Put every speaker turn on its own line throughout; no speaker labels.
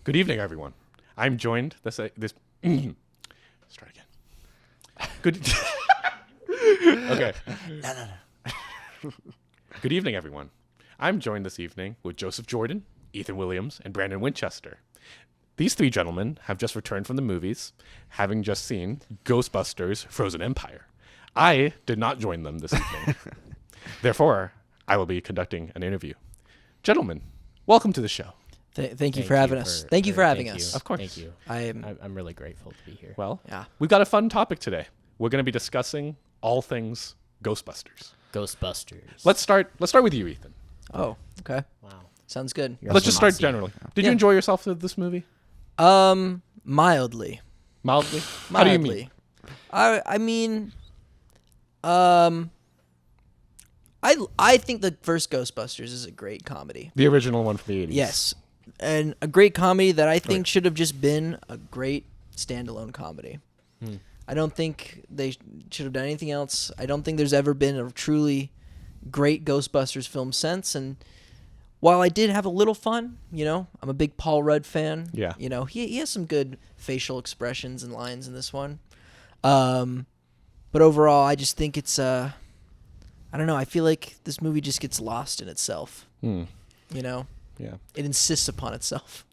Good evening, everyone. I'm joined this. Start again. Good. Okay. No. Good evening, everyone. I'm joined this evening with Joseph Jordan, Ethan Williams, and Brandon Winchester. These three gentlemen have just returned from the movies, having just seen Ghostbusters: Frozen Empire. I did not join them this evening. Therefore, I will be conducting an interview. Gentlemen, welcome to the show.
Thank you for having us. Thank you for having us.
Of course.
Thank you. I'm really grateful to be here.
Well,
Yeah.
we've got a fun topic today. We're going to be discussing all things Ghostbusters.
Ghostbusters.
Let's start with you, Ethan.
Oh, okay.
Wow.
Sounds good.
Let's just start generally. Did you enjoy yourself with this movie?
Mildly.
Mildly? How do you mean?
I think the first Ghostbusters is a great comedy.
The original one from the 80s.
Yes. And a great comedy that I think should have just been a great standalone comedy. I don't think they should have done anything else. I don't think there's ever been a truly great Ghostbusters film since. And while I did have a little fun, I'm a big Paul Rudd fan.
Yeah.
He has some good facial expressions and lines in this one. But overall, I just think it's, I don't know. I feel like this movie just gets lost in itself.
Yeah.
It insists upon itself,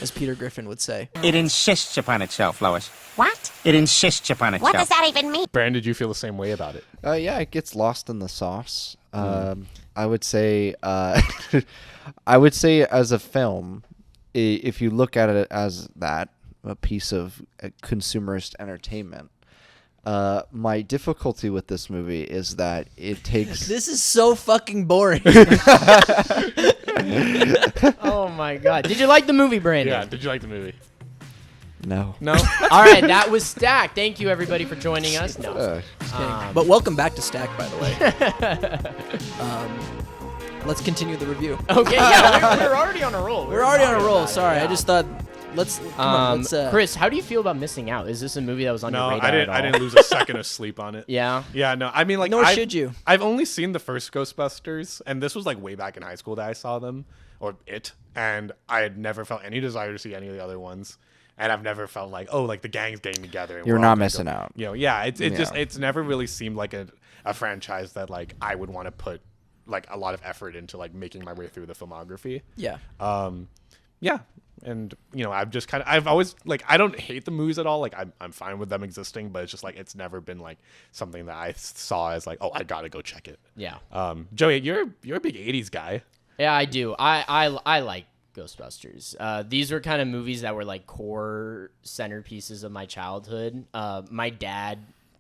as Peter Griffin would say.
It insists upon itself, Lois. What? It insists upon itself.
What does that even mean?
Brandon, did you feel the same way about it?
Yeah, it gets lost in the sauce. I would say, as a film, if you look at it as that, a piece of consumerist entertainment, my difficulty with this movie is that it takes...
This is so fucking boring.
Oh my god. Did you like the movie, Brandon?
Yeah, did you like the movie?
No.
No?
All right, that was Stack. Thank you, everybody, for joining us. No.
But welcome back to Stack, by the way. Let's continue the review.
Okay, yeah, we're already on a roll.
We're already on a roll.
about it,
Sorry,
yeah.
I just thought, let's...
Chris, how do you feel about missing out? Is this a movie that was on your
No,
radar at all?
I didn't lose a second of sleep on it.
Yeah?
Yeah, no. I mean, like,
Nor should you.
I've only seen the first Ghostbusters, and this was like way back in high school that I saw them, or it, and I had never felt any desire to see any of the other ones, and I've never felt like, oh, like the gang's getting together. And
You're
we're all
not
gonna
missing out.
Yeah,
Yeah.
it's never really seemed like a franchise that like I would want to put like a lot of effort into like making my way through the filmography.
Yeah.
Yeah. And I've always like, I don't hate the movies at all. Like I'm fine with them existing, but it's just like, it's never been like something that I saw as like, oh, I gotta go check it.
Yeah.
Joey, you're a big 80s guy.
Yeah, I do. I like Ghostbusters. These were kind of movies that were like core centerpieces of my childhood. My dad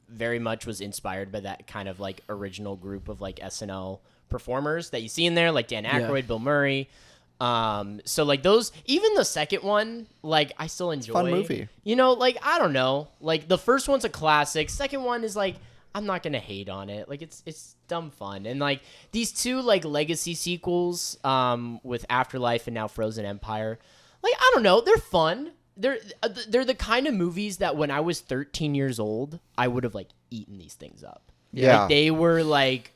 very much was inspired by that kind of like original group of like SNL performers that you see in there, like Dan Aykroyd, Bill Murray. So like those, even the second one, like I still enjoy.
Fun movie.
Like I don't know, like the first one's a classic. Second one is like, I'm not gonna hate on it. Like it's dumb fun. And like these two like legacy sequels, with Afterlife and now Frozen Empire, like I don't know, they're fun. They're the kind of movies that when I was 13 years old, I would have like eaten these things up.
Yeah.
Like, they were like,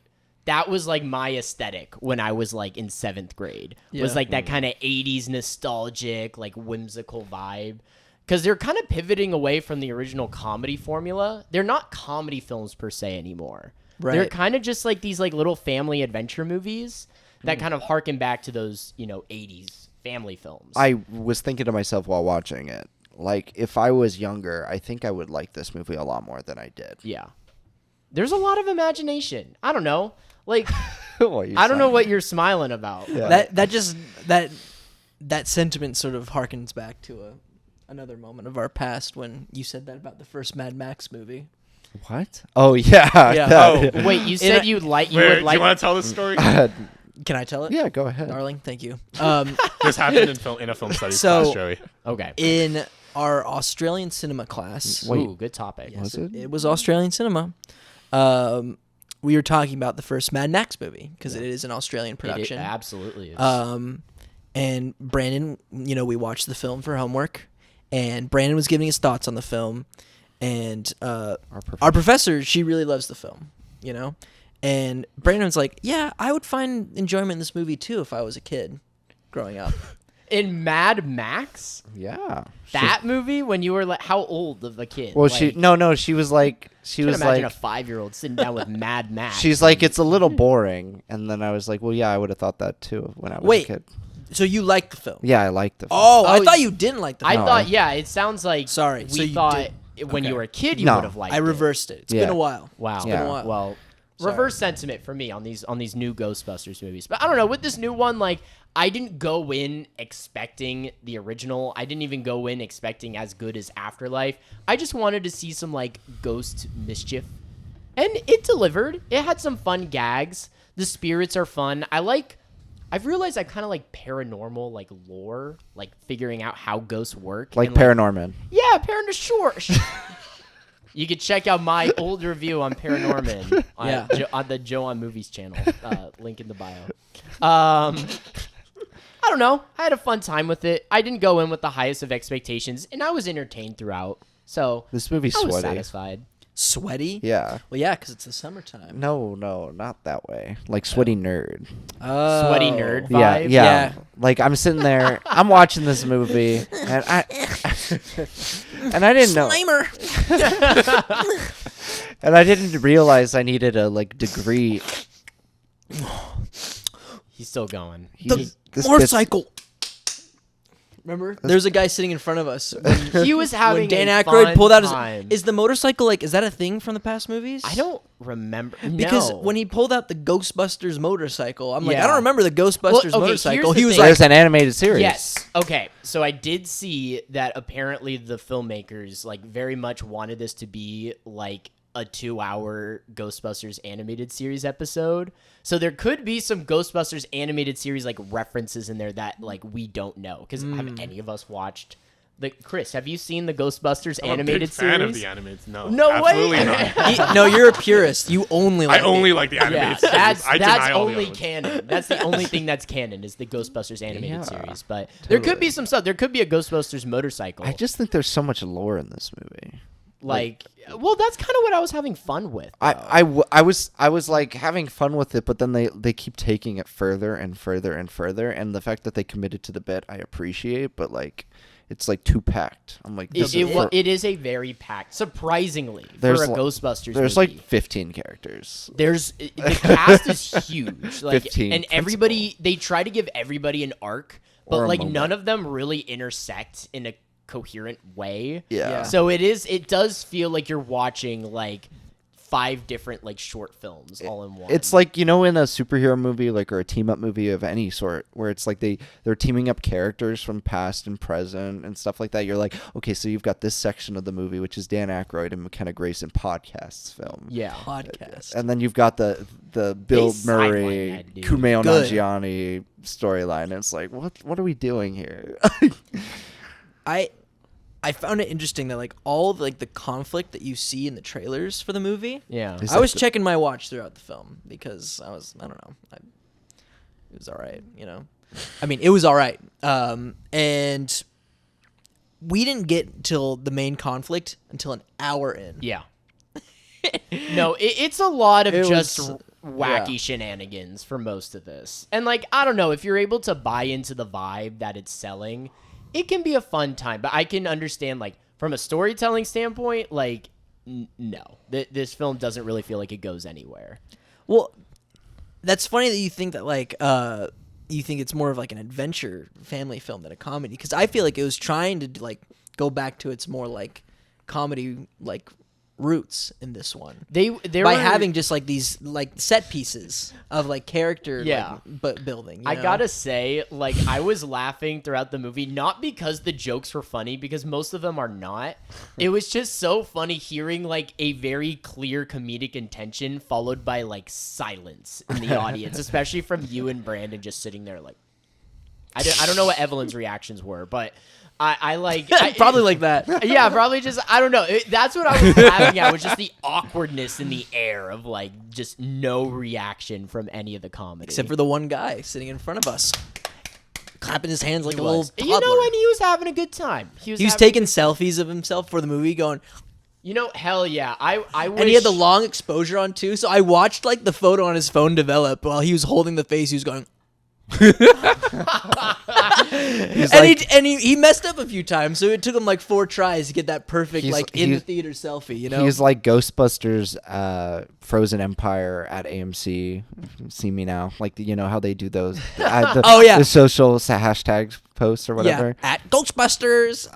that was like my aesthetic when I was like in 7th grade. Was like that kind of 80s nostalgic, like whimsical vibe. Because they're kind of pivoting away from the original comedy formula. They're not comedy films per se anymore.
Right.
They're kind of just like these like little family adventure movies that kind of harken back to those, 80s family films.
I was thinking to myself while watching it, like, if I was younger, I think I would like this movie a lot more than I did.
Yeah. There's a lot of imagination. I don't know. Like,
Well,
I don't know what you're smiling about.
Yeah.
That sentiment sort of harkens back to another moment of our past when you said that about the first Mad Max movie.
What? Oh, yeah.
Yeah.
Oh, wait, you said you would like.
Do you want to tell this story?
Can I tell it?
Yeah, go ahead.
Darling, thank you.
This happened in a film studies
So-
class, Joey.
Okay.
In our Australian cinema class,
Ooh, good topic.
yes,
Was it?
it was Australian cinema. We were talking about the first Mad Max movie because it is an Australian production.
It absolutely is.
And Brandon, we watched the film for homework, and Brandon was giving his thoughts on the film, and our professor, she really loves the film, and Brandon was like, yeah, I would find enjoyment in this movie too if I was a kid growing up.
In Mad Max,
Yeah.
that movie when you were like, how old of a kid?
Well,
like,
she was like,
I can imagine a 5-year-old sitting down with Mad Max.
she's like, it's a little boring. And then I was like, well, yeah, I would have thought that too when I was a kid.
So you liked the film?
Yeah, I liked the film.
Oh, I
Oh,
thought you didn't like the
I
film.
thought, yeah, it sounds like
Sorry,
we
so you
thought
did-
when you
okay.
were a kid you
No.
would have liked
I
it.
reversed it. It's
Yeah.
been a while.
Wow.
It's
Yeah.
been a while.
Well,
Sorry.
reverse sentiment for me on these new Ghostbusters movies. But I don't know, with this new one, like I didn't go in expecting the original. I didn't even go in expecting as good as Afterlife. I just wanted to see some like ghost mischief. And it delivered. It had some fun gags. The spirits are fun. I've realized I kind of like paranormal like lore, like figuring out how ghosts work.
Like
and,
Paranorman.
Yeah, Paranorman, sure. You could check out my old review on Paranorman on the Joe on Movies channel. Link in the bio. I don't know. I had a fun time with it. I didn't go in with the highest of expectations, and I was entertained throughout. So
This movie's
I was
sweaty.
satisfied.
Sweaty?
Yeah.
Well, yeah, because it's the summertime.
No, not that way. Like sweaty nerd.
Sweaty nerd
Yeah,
vibe.
yeah. Like I'm sitting there, I'm watching this movie, and I didn't know, and I didn't realize I needed a like degree.
He's still going.
This
Motorcycle. Remember? There's a guy sitting in front of us.
He was having
When Dan
a
Aykroyd
fun
pulled out his...
time.
Is the motorcycle, like, is that a thing from the past movies?
I don't remember.
Because
no.
when he pulled out the Ghostbusters motorcycle, I'm like,
Yeah.
I don't remember the Ghostbusters
Well, okay,
motorcycle.
here's the
He was
thing.
like,
There's an animated series.
Yes. Okay. So I did see that apparently the filmmakers like very much wanted this to be like a 2-hour Ghostbusters animated series episode. So there could be some Ghostbusters animated series like references in there that like we don't know. Because have any of us watched Chris, have you seen the Ghostbusters
I'm
animated
a big
series?
fan of the animated. No,
No
absolutely
way.
not.
no, you're a purist. You only like
I only like the animated
Yeah,
series.
that's
I deny
that's
all the
only
other ones.
canon. That's the only thing that's canon is the Ghostbusters animated
Yeah,
series. But there could be some stuff. There could be a Ghostbusters motorcycle.
I just think there's so much lore in this movie.
Well, that's kind of what I was having fun with.
I was like having fun with it, but then they keep taking it further and further and further, and the fact that they committed to the bit I appreciate, but like it's like too packed. I'm like,
It is a very packed, surprisingly, for
There's
a
li-
Ghostbusters
there's
movie.
like 15 characters.
The cast is huge, like,
15
and everybody they try to give everybody an arc, but
Or a
like
moment.
none of them really intersect in a coherent way.
Yeah.
So it does feel like you're watching like 5 different like short films all in one.
It's like, you know, in a superhero movie, like, or a team up movie of any sort, where it's like they're teaming up characters from past and present and stuff like that. You're like, okay, so you've got this section of the movie, which is Dan Aykroyd and McKenna Grayson podcasts film.
yeah.
podcast.
And then you've got the Bill
sidelined
Murray,
that dude.
Kumail
Good.
Nanjiani storyline. And it's like, what are we doing here?
I found it interesting that like all of, like the conflict that you see in the trailers for the movie.
Yeah.
Is
I was
that
checking my watch throughout the film because I don't know. It was all right, you know. I mean, it was all right. And we didn't get till the main conflict until an hour in.
Yeah. No, it's a lot of
It
just
was-
wacky
yeah.
shenanigans for most of this. And like, I don't know, if you're able to buy into the vibe that it's selling, it can be a fun time. But I can understand, like, from a storytelling standpoint, like, no. This film doesn't really feel like it goes anywhere.
Well, that's funny that you think that like you think it's more of like an adventure family film than a comedy, because I feel like it was trying to like go back to its more like comedy like roots in this one.
They
by
were,
having just like these like set pieces of like character
Yeah.
but building.
I
know?
gotta say, like, I was laughing throughout the movie, not because the jokes were funny, because most of them are not. It was just so funny hearing, like, a very clear comedic intention followed by, like, silence in the audience, especially from you and Brandon just sitting there, like, I don't know what Evelyn's reactions were, but I like...
probably like that.
Yeah, probably just, I don't know. That's what I was laughing at, was just the awkwardness in the air of, like, just no reaction from any of the comedy.
Except for the one guy sitting in front of us, clapping his hands like
He
a little
was.
toddler.
You know, and he was having a good time. He was
He was
having-
taking selfies of himself for the movie, going,
You know, hell yeah. I wish...
and he had the long exposure on too. So I watched like the photo on his phone develop while he was holding the face. He was going, He messed up a few times, so it took him like 4 tries to get that perfect in the theater selfie. You know,
he's like Ghostbusters, Frozen Empire at AMC. See me now, like you know how they do those. The social hashtags posts or whatever.
Yeah, at Ghostbusters.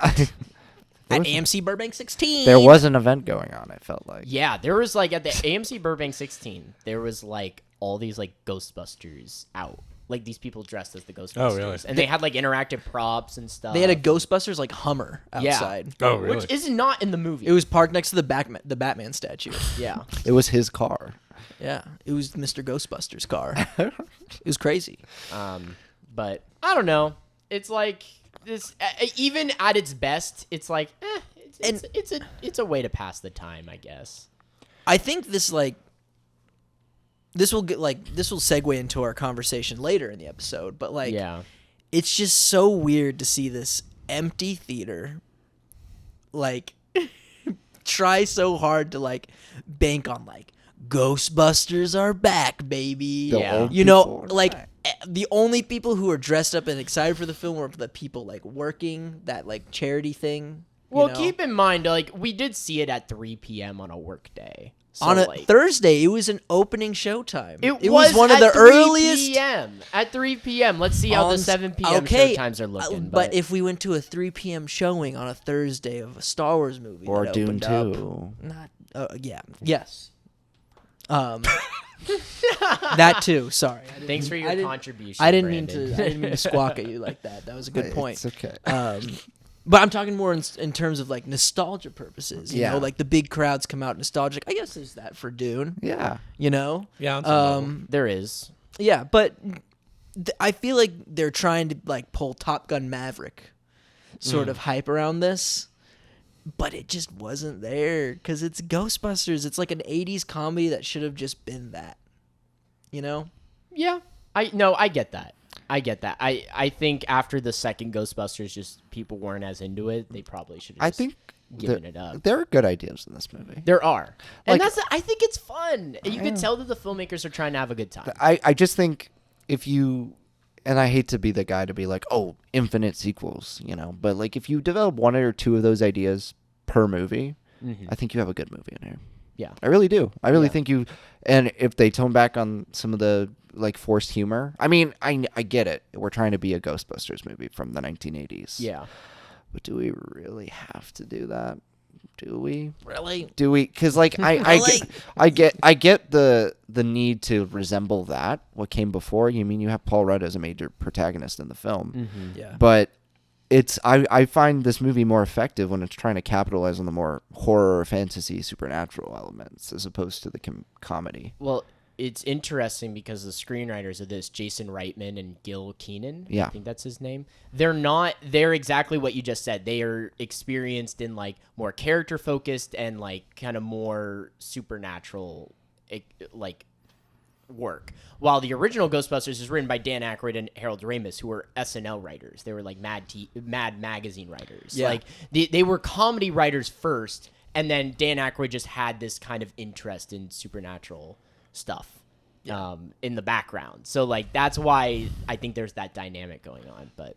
At AMC Burbank 16.
There was an event going on, I felt like.
Yeah, there was like at the AMC Burbank 16, there was like all these like Ghostbusters out. Like these people dressed as the Ghostbusters.
Oh, really?
And they had like interactive props and stuff.
They had a Ghostbusters like Hummer outside.
Oh, really?
Which is not in the movie.
It was parked next to the Batman statue.
Yeah.
It was his car.
Yeah, it was Mr. Ghostbusters' car. It was crazy.
But I don't know. It's like this. Even at its best, it's like, it's a way to pass the time, I guess.
I think this will segue into our conversation later in the episode. But like, it's just so weird to see this empty theater, like, try so hard to like bank on like Ghostbusters are back, baby. You know, like. The only people who were dressed up and excited for the film were the people like working that like charity thing.
Well, keep in mind, like we did see it at 3 p.m. on a work day. So,
on a
like,
Thursday, it was an opening showtime.
It was
one of the
3
earliest.
PM. At 3 p.m. Let's see how the 7 p.m. showtimes are looking.
But if we went to a 3 p.m. showing on a Thursday of a Star Wars movie
or
that
Dune
opened 2, yes. That too. Sorry.
Thanks for your contribution.
I didn't mean
Brandon.
to squawk at you like that. That was a good point.
It's okay.
But I'm talking more in terms of like nostalgia purposes. You know, like the big crowds come out nostalgic. I guess there's that for Dune.
Yeah.
You know.
Yeah.
There is.
Yeah, but I feel like they're trying to like pull Top Gun Maverick sort of hype around this. But it just wasn't there because it's Ghostbusters. It's like an 80s comedy that should have just been that, you know?
Yeah. I get that. I think after the second Ghostbusters, just people weren't as into it. They probably should have given it up.
There are good ideas in this movie.
There are. And I think it's fun. You can tell that the filmmakers are trying to have a good time.
I just think if you... And I hate to be the guy to be like, oh, infinite sequels, you know. But like, if you develop 1 or 2 of those ideas per movie, I think you have a good movie in here.
Yeah,
I really do. I really think you. And if they tone back on some of the like forced humor, I mean, I get it. We're trying to be a Ghostbusters movie from the 1980s.
Yeah,
but do we really have to do that? Do we
really?
Do we? Because like I get the need to resemble that what came before. You mean you have Paul Rudd as a major protagonist in the film?
Yeah,
but it's I find this movie more effective when it's trying to capitalize on the more horror, fantasy, supernatural elements as opposed to the comedy.
Well, it's interesting because the screenwriters of this, Jason Reitman and Gil Keenan, I think that's his name, they're exactly what you just said. They are experienced in like more character focused and like kind of more supernatural like work. While the original Ghostbusters is written by Dan Aykroyd and Harold Ramis, who were SNL writers. They were like Mad Magazine writers.
Yeah.
Like they were comedy writers first, and then Dan Aykroyd just had this kind of interest in supernatural stuff in the background. So like that's why I think there's that dynamic going on. But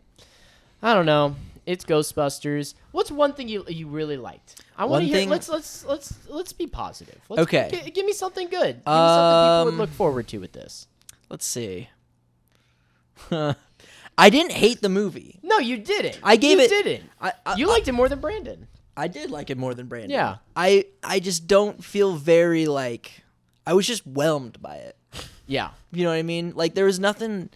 I don't know. It's Ghostbusters. What's one thing you really liked? I want to hear. Let's be positive.
Okay.
Give me something good. Give me something people would look forward to with this.
Let's see. I didn't hate the movie.
No, you didn't.
I gave
you
it.
Didn't. You liked it more than Brandon.
I did like it more than Brandon.
Yeah.
I just don't feel very like. I was just whelmed by it.
Yeah.
You know what I mean? Like there was nothing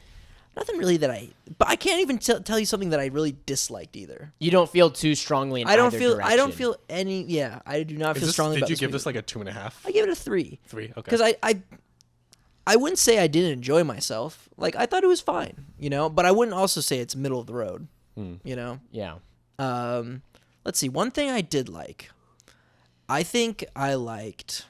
really that but I can't even tell you something that I really disliked either.
You don't feel too strongly in
I don't
either direction.
feel any. Yeah, I do not feel strongly.
Did
about
you
this
give
movie.
this like a 2.5?
I gave it a 3.
3. Okay.
Because I wouldn't say I didn't enjoy myself. Like I thought it was fine, you know. But I wouldn't also say it's middle of the road, you know.
Yeah.
Let's see. One thing I did like. I think I liked.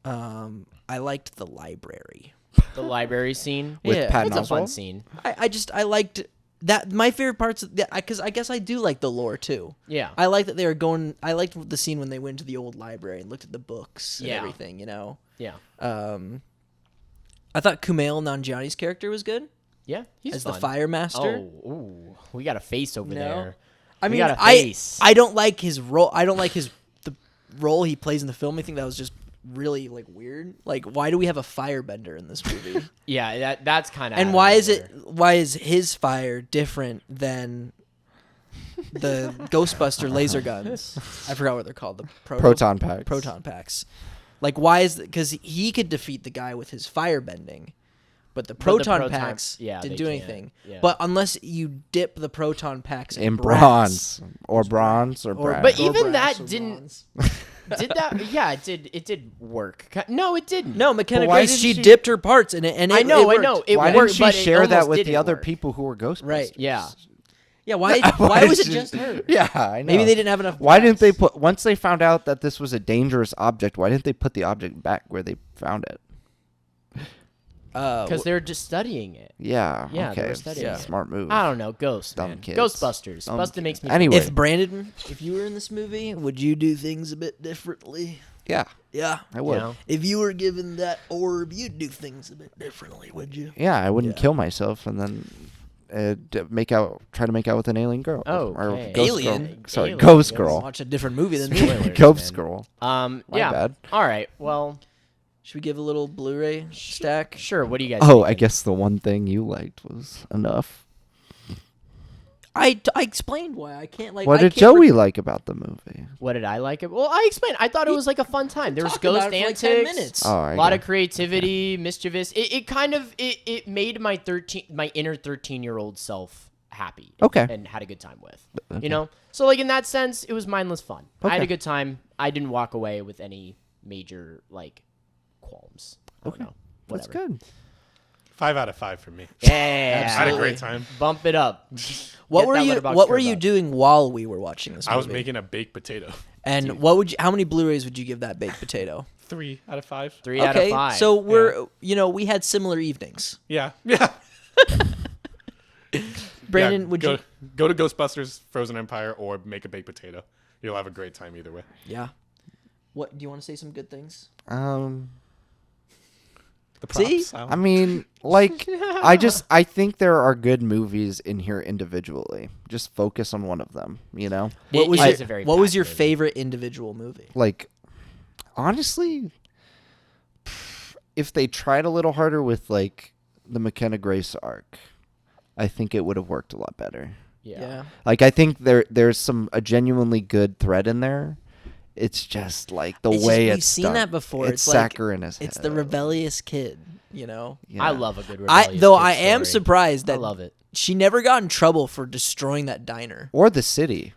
I liked the library.
The library scene
with
Yeah.
Patton
That's a fun
Oswalt?
scene.
I liked that. My favorite parts because I guess I do like the lore too.
Yeah.
I like that they were going. I liked the scene when they went to the old library and looked at the books and
Yeah.
everything. You know.
Yeah.
I thought Kumail Nanjiani's character was good.
Yeah, he's
as
fun.
the Fire Master.
Oh, ooh, we got a face over
No.
there.
I
We
mean,
got a face.
I don't like his role. I don't like the role he plays in the film. I think that was just really like weird. Like, why do we have a firebender in this movie?
Yeah, that's kind of.
And why is his fire different than the Ghostbuster laser guns? I forgot what they're called. The
Proton packs.
Proton packs. Like, why is because he could defeat the guy with his fire bending, but the proton packs
yeah,
didn't
they
do
can't.
anything.
Yeah.
But unless you dip the proton packs
in
brass,
bronze or brass.
But
or
even
brass
that
or
didn't.
bronze.
Did that? Yeah, it did work. No, it didn't.
No, McKenna
why
Grace,
didn't
she
she-
dipped her parts and it
I know.
worked.
It
why
worked,
didn't
but
she
it
share that
almost
with the
didn't
other
work.
people who were Ghostbusters?
Right.
Yeah.
Yeah, why was it
she-
just her?
Yeah, I know.
Maybe they didn't have enough.
Why
brass.
didn't they put once they found out that this was a dangerous object? Why didn't they put the object back where they found it?
Because they're just studying it.
Yeah.
Yeah, they
Okay.
were studying
it.
Smart move.
I don't know. Ghost.
Dumb
Man.
kids.
Ghostbusters.
Dumb
Busted makes me.
Anyway.
If Brandon, if you were in this movie, would you do things a bit differently?
Yeah,
Yeah.
I would.
You know?
If you were given that orb, you'd do things a bit differently, would you?
Yeah, I wouldn't
Yeah.
kill myself and then try to make out with an alien girl.
Oh,
or
okay.
ghost
Alien?
girl. Sorry,
Alien.
ghost
Yes.
girl.
Watch a different movie than me.
Spoilers,
Ghost
man.
girl.
My
My bad.
All right. Well,
Should we give a little Blu-ray stack?
sure. What do you guys?
Oh, I
thinking?
guess the one thing you liked was enough.
I explained why I can't like.
What
I
did
can't
Joey like about the movie?
What did I like? Well, I explained. I thought it was like a fun time. There was
talked about
ghost
it for like
antics.
10 minutes.
Oh,
A lot of creativity, mischievous. It kind of it made my inner 13-year-old self happy.
Okay.
And had a good time with.
Okay.
You know? So like in that sense, it was mindless fun. I had
Okay.
a good time. I didn't walk away with any major like qualms. I don't know.
That's
Whatever.
good.
5 out of 5 for me.
Yeah.
I had a
Absolutely.
great time.
Bump it up.
What
Get
were
that
you?
letterbox
What were
curve
you
up.
doing while we were watching this movie?
I was making a baked potato.
And what would you? How many Blu-rays would you give that baked potato?
3 out of 5.
3 out of 5.
So we're we had similar evenings.
Yeah. Yeah.
Brandon,
Yeah,
would
go,
you?
go to Ghostbusters, Frozen Empire, or make a baked potato? You'll have a great time either way.
Yeah. What do you want to say? Some good things.
The
See?
props.
I mean, like, I think there are good movies in here individually. Just focus on one of them, you know?
It
was
is
your,
a very
what was
packed
your
movie.
favorite individual movie?
Like, honestly, if they tried a little harder with, like, the McKenna Grace arc, I think it would have worked a lot better.
Yeah.
Like, I think there's a genuinely good thread in there. It's just, like, the
It's
way
just,
it's
we've seen
done.
that before.
It's
It's like-
saccharine as
It's
hell.
the rebellious kid, you know.
Yeah.
I love a good
I
rebellious
though
kid
I am
story.
surprised
I
that
love it.
she never got in trouble for destroying that diner.
Or the city.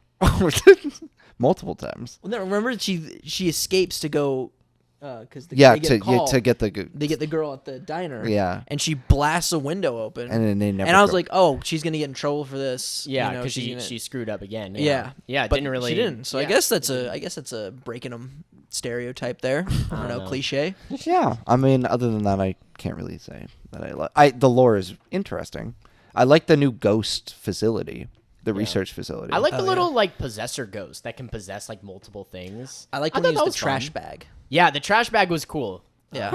Multiple times.
Well, no, remember she escapes to go because
Yeah,
they get a call.
to get the
They get the girl at the diner.
Yeah.
And she blasts a window open.
and then they never.
And I was
go-
like, oh, she's gonna get in trouble for this.
Yeah,
you know,
because
she's gonna-
she screwed up again.
Yeah,
Yeah, it
but
didn't really.
She didn't. So I
yeah,
guess that's
it didn't.
I guess that's a breaking them stereotype there. I don't know,
know.
cliche.
yeah. I mean, other than that, I can't really say that I like. The lore is interesting. I like the new ghost facility, the research facility.
I like the
Oh,
little like possessor ghost that can possess like multiple things.
I like when
thought
they
that
used the
was
trash
fun.
bag.
Yeah, the trash bag was cool.
Yeah.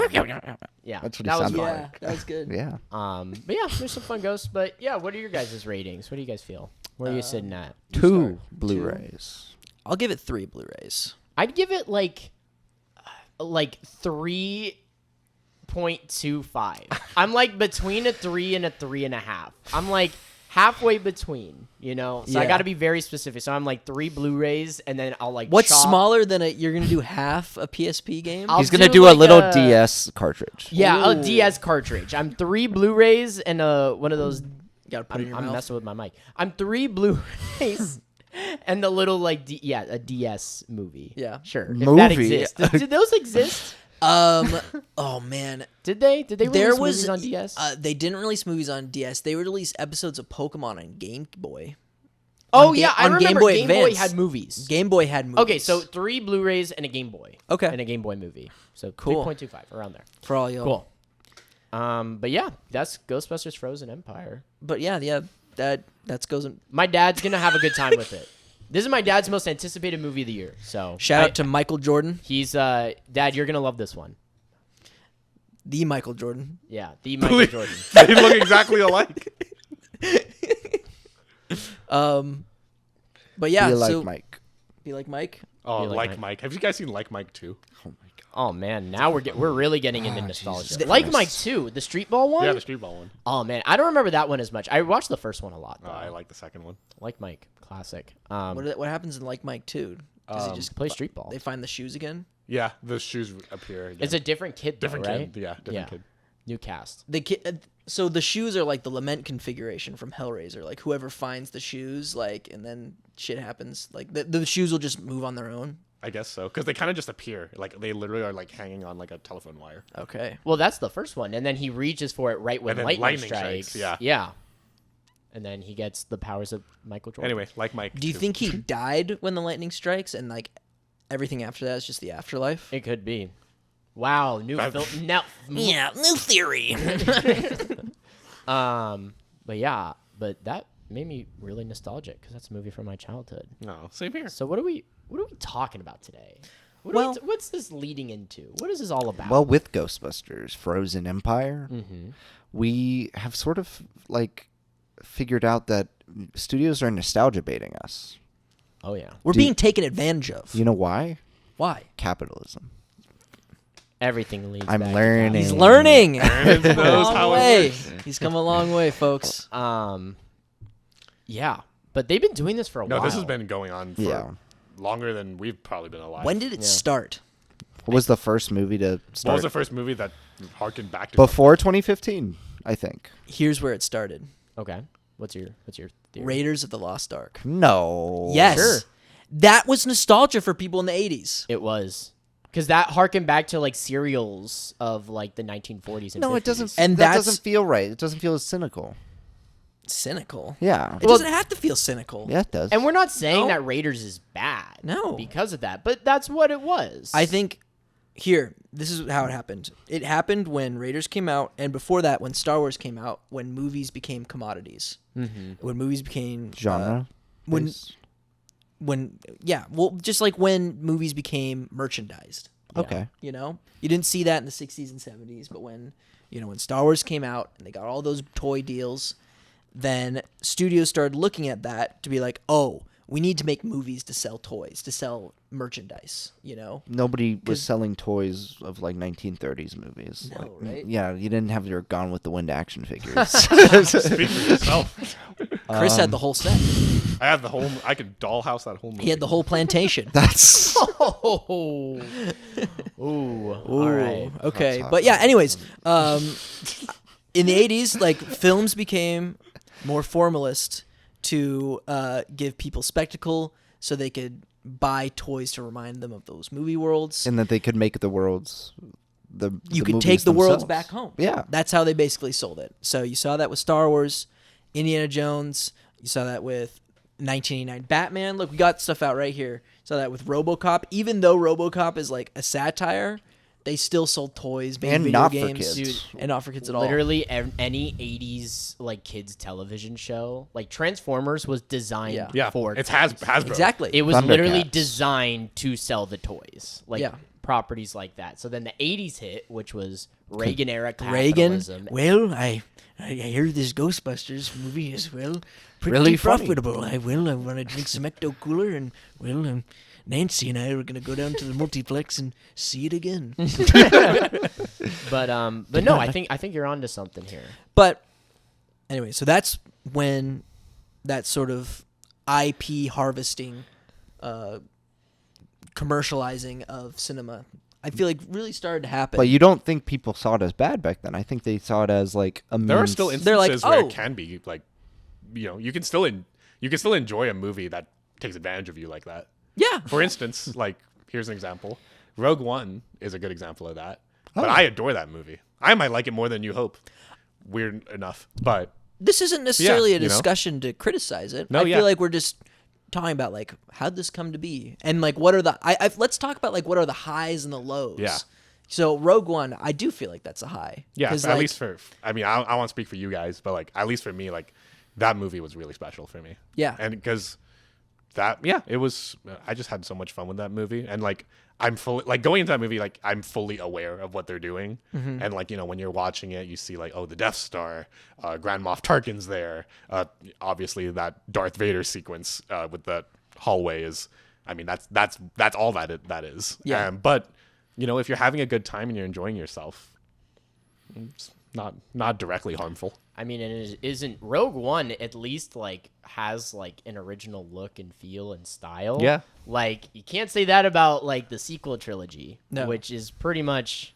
Yeah,
That's what he
that was
sounded
fun.
like.
that was good.
Yeah.
But yeah, there's some fun ghosts. But yeah, what are your guys' ratings? What do you guys feel? Where are you sitting at?
Two Blu-rays.
I'll give it 3 Blu-rays.
I'd give it like 3.25. I'm like between a 3 and a 3.5. I'm like halfway between, you know. So I
Yeah.
got to be very specific. So I'm like 3 Blu-rays, and then I'll like.
What's
chop-
smaller than you're gonna do half a PSP game?
I'll
He's gonna
do
do a
like
little
a-
DS cartridge.
Yeah,
Ooh.
a DS cartridge. I'm 3 Blu-rays and one of those.
Gotta put it in your
I'm
mouth.
messing with my mic. I'm 3 Blu-rays and the little like a DS movie.
Yeah.
Sure. If
Movie.
that exists. Did those exist?
Oh man,
Did they? Did they release
there
movies
was
on DS?
They didn't release movies on DS. They released episodes of Pokemon on Game Boy.
oh
on
yeah, I
on
remember
Game Boy
Game Boy
Advance.
had movies.
Game Boy had movies.
Okay, so 3 Blu-rays and a Game Boy.
Okay.
And a Game Boy movie. So
Cool.
3.25 around there.
for all y'all.
Cool. But yeah, that's Ghostbusters Frozen Empire.
But yeah, that goes. In,
My dad's gonna have a good time with it. This is my dad's most anticipated movie of the year. So
shout out to Michael Jordan.
he's Dad, you're gonna love this one.
The Michael Jordan.
Yeah, the Michael Jordan.
They look exactly alike.
But yeah,
Be like
so
Mike.
Be like Mike.
Oh,
You like
like
Mike.
Mike. Have you guys seen Like Mike 2?
Oh my god.
Oh man, now we're really getting into nostalgia.
Jesus
Like
Christ.
Mike 2, the street ball one.
Yeah, the street ball one.
Oh man, I don't remember that one as much. I watched the first one a lot. Though.
I like the second one.
Like Mike, classic.
What happens in Like Mike 2? Does he just
play street ball.
They find the shoes again.
Yeah, the shoes appear again.
It's a different kid, though,
different
right?
kid. Yeah, different kid.
New cast.
So the shoes are like the lament configuration from Hellraiser. Like whoever finds the shoes, like, and then shit happens. Like the shoes will just move on their own.
I guess so, because they kind of just appear. Like they literally are like hanging on like a telephone wire.
Okay.
Well, that's the first one, and then he reaches for it right when
And then
lightning
lightning
strikes.
strikes,
Yeah. And then he gets the powers of Michael Jordan.
Anyway, Like Mike.
Do you
2.
think he died when the lightning strikes, and like everything after that is just the afterlife?
It could be. Wow, new
That-
film. No.
Yeah, new theory.
But that made me really nostalgic because that's a movie from my childhood.
No, same here.
So what are we talking about today? What's this leading into? What is this all about?
Well, with Ghostbusters, Frozen Empire,
Mm-hmm.
we have sort of like figured out that studios are nostalgia baiting us.
oh yeah,
We're
Do-
being taken advantage of.
You know why?
Why?
Capitalism.
everything leads.
I'm
back to
learning.
He's learning.
Ernest
Come a
knows
long
how it
way.
works.
He's come a long way, folks.
that. Yeah, but they've been doing this for a while.
No, this has been going on for
Yeah.
longer than we've probably been alive.
When did it start?
What was the first movie to
What
start?
was the first movie that harkened back to
Before 2015, I think.
Here's where it started.
Okay. What's your theory?
Raiders of the Lost Ark.
No.
Yes.
Sure.
That was nostalgia for people in the 80s.
It was. Because that harkened back to like serials of like the 1940s and
No,
50s.
it doesn't.
And
that
that's-
doesn't feel right. It doesn't feel as cynical.
Cynical.
Yeah.
It doesn't have to feel cynical.
Yeah, it does.
And we're not saying
No.
that Raiders is bad.
No.
Because of that. But that's what it was.
I think this is how it happened. It happened when Raiders came out, and before that, when Star Wars came out, when movies became commodities. Mm-hmm. When movies became
Genre.
when
based?
just like when movies became merchandised.
Okay.
You know, you didn't see that in the 60s and 70s, but when Star Wars came out and they got all those toy deals, then studios started looking at that to be like, oh, we need to make movies to sell toys, to sell merchandise,
Nobody was selling toys of like 1930s movies.
No,
Like,
right?
Yeah, you didn't have your Gone with the Wind action figures.
Speak for yourself.
Chris had the whole set.
I have the whole. I could dollhouse that whole movie.
He had the whole plantation.
That's
Oh. Ooh. All right.
Okay,
hot.
but yeah. Anyways, in the 80s, like films became more formalist to give people spectacle, so they could buy toys to remind them of those movie worlds.
and that they could make the worlds.
You could take the worlds back home.
Yeah.
That's how they basically sold it. So you saw that with Star Wars, Indiana Jones. You saw that with 1989 Batman. Look, we got stuff out right here. Saw that with RoboCop. Even though RoboCop is like a satire, they still sold toys, made
And
video
not for
games,
kids.
and not for kids at all.
Literally any 80s like kids television show, like Transformers was designed
Yeah,
for
it's
kids.
Hasbro.
Exactly.
It was literally
Thundercats.
designed to sell the toys, like
Yeah.
properties like that. So then the 80s hit, which was Reagan era
Reagan.
capitalism.
Well, I heard this Ghostbusters movie is pretty
Really funny.
profitable. I want to drink some Ecto Cooler, and Nancy and I are gonna go down to the multiplex and see it again.
But no, I think you're onto something here.
But anyway, so that's when that sort of IP harvesting, commercializing of cinema, I feel like really started to happen.
But you don't think people saw it as bad back then? I think they saw it as like a
There are
means-
still
They're like,
instances where
oh.
it can be like, you can still enjoy a movie that takes advantage of you like that.
yeah,
For instance, like here's an example. Rogue One is a good example of that. But
Oh.
I adore that movie. I might like it more than you hope. Weird enough, but
this isn't necessarily a
you know?
discussion to criticize it.
No,
I
yeah.
feel like we're just talking about like how'd this come to be, and like what are the let's talk about like what are the highs and the lows.
Yeah.
So Rogue One, I do feel like that's a high.
yeah,
'Cause,
at
like,
least for I mean, I won't speak for you guys, but like at least for me, like that movie was really special for me.
Yeah.
and because it was. I just had so much fun with that movie, and like I'm fully like going into that movie, like I'm fully aware of what they're doing, and like when you're watching it, you see like the Death Star, Grand Moff Tarkin's there, obviously that Darth Vader sequence with the hallway is. I mean that's all that is.
Yeah.
But if you're having a good time and you're enjoying yourself, it's not directly harmful.
I mean, and it isn't Rogue One at least like has like an original look and feel and style.
Yeah.
Like you can't say that about like the sequel trilogy,
No.
which is pretty much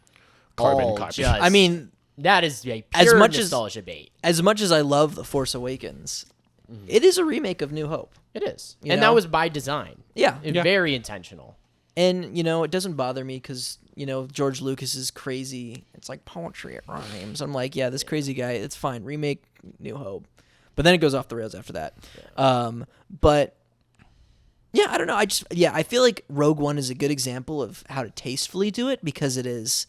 Carbon
all
copy.
just.
I mean,
that is a
as
pure
much
nostalgia bait.
as much as I love The Force Awakens, it is a remake of New Hope.
It is,
You
and
know?
that was by design.
Yeah.
Very intentional.
And, it doesn't bother me because, George Lucas is crazy. It's like poetry, it rhymes. I'm like, yeah, this crazy guy, it's fine. Remake New Hope. But then it goes off the rails after that. But, yeah, I don't know. I feel like Rogue One is a good example of how to tastefully do it because it is,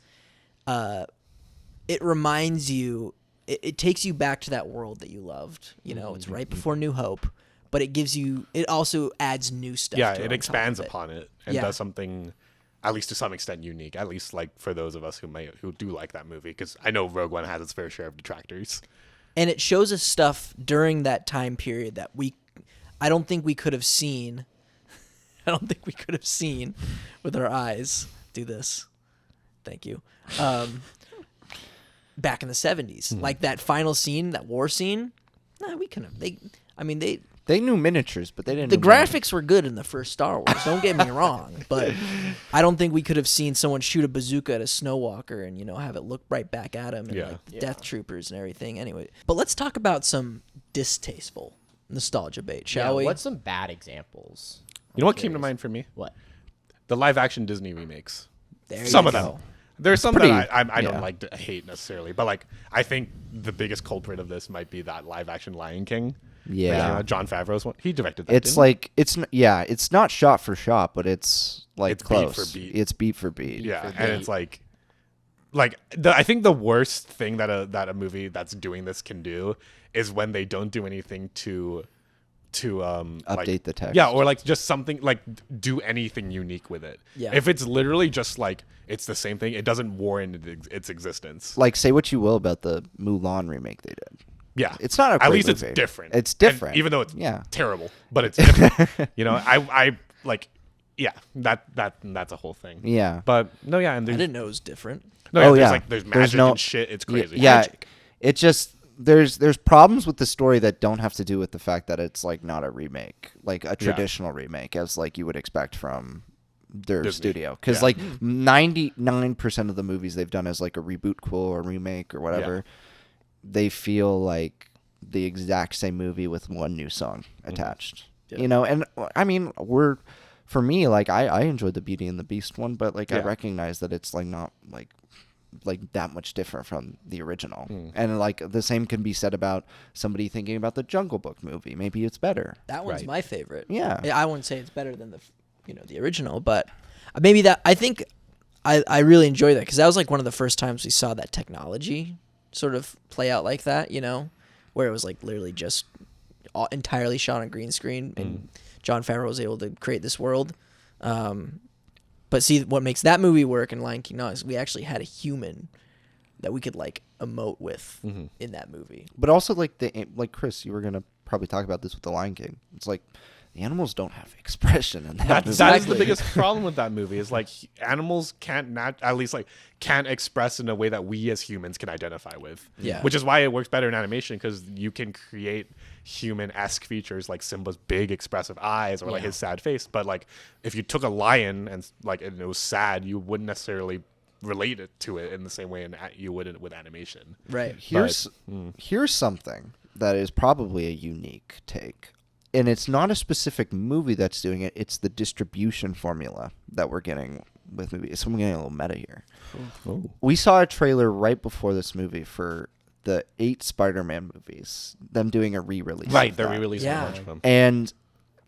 it reminds you, it takes you back to that world that you loved. It's right before New Hope. But it also adds new stuff.
Yeah,
to
it
on
expands
top of it.
upon it and
Yeah.
does something, at least to some extent, unique. At least like for those of us who do like that movie, because I know Rogue One has its fair share of detractors.
And it shows us stuff during that time period that I don't think we could have seen. I don't think we could have seen with our eyes. Do this. Thank you. Back in the 70s, like that final scene, that war scene. Nah, we couldn't have.
They knew miniatures, but they didn't.
The
know miniatures.
graphics were good in the first Star Wars. Don't get me wrong, but I don't think we could have seen someone shoot a bazooka at a snowwalker and have it look right back at him and like the Death Troopers and everything. Anyway, but let's talk about some distasteful nostalgia bait, shall we?
What's some bad examples?
You know what came to mind for me?
What?
The live action Disney remakes.
There
Some
you
of
go.
them. There's some
Pretty-
that I
yeah.
don't like to hate necessarily, but like I think the biggest culprit of this might be that live action Lion King.
Yeah.
John Favreau's one. He directed that.
It's
didn't
like it's not shot for shot, but it's like
It's beat
close.
for beat.
It's beat for beat.
he? Yeah, and it's like I think the worst thing that a movie that's doing this can do is when they don't do anything to
Update the text.
Yeah, or like just something like do anything unique with it.
Yeah.
If it's literally just like it's the same thing, it doesn't warrant its existence.
Like, say what you will about the Mulan remake they did.
Yeah,
It's not a
at
great
least
movie.
it's different.
It's
And
different.
even though it's
Yeah.
terrible, but it's different. I like, yeah, that's a whole thing.
Yeah.
But no, yeah, and
I
there's
didn't know it was different.
no, yeah,
Oh,
there's
yeah.
like there's
There's
magic
no-
and shit. It's crazy.
Yeah.
Magic.
It just there's problems with the story that don't have to do with the fact that it's like not a remake, like a traditional remake, as like you would expect from their
Disney.
studio. Because
Yeah.
like 99% of the movies they've done as like a reboot, or remake, or whatever, they feel like the exact same movie with one new song attached. And I mean, for me, like I enjoyed the Beauty and the Beast one, but like I
Yeah.
recognize that it's like not like that much different from the original. And like the same can be said about somebody thinking about the Jungle Book movie. Maybe it's better.
That one's
Right.
my favorite.
Yeah.
I wouldn't say it's better than the original, but maybe that I think I really enjoy that because that was like one of the first times we saw that technology sort of play out like that, where it was like literally just entirely shot on green screen and Jon Favreau was able to create this world. But see, what makes that movie work and Lion King not is we actually had a human that we could like emote with in that movie.
But also like Chris, you were gonna probably talk about this with the Lion King. It's like the animals don't have expression in that movie.
That is the
Exactly.
biggest problem with that movie is like animals can't can't express in a way that we as humans can identify with.
Yeah.
Which is why it works better in animation because you can create human-esque features like Simba's big expressive eyes or like his sad face. But like if you took a lion and it was sad, you wouldn't necessarily relate it to it in the same way you would with animation.
Right.
Here's something that is probably a unique take. And it's not a specific movie that's doing it. It's the distribution formula that we're getting with movies. So I'm getting a little meta here.
Oh.
We saw a trailer right before this movie for the 8 Spider-Man movies, them doing a re-release.
Right,
of
they're
that.
re-releasing
Yeah.
a bunch of them.
And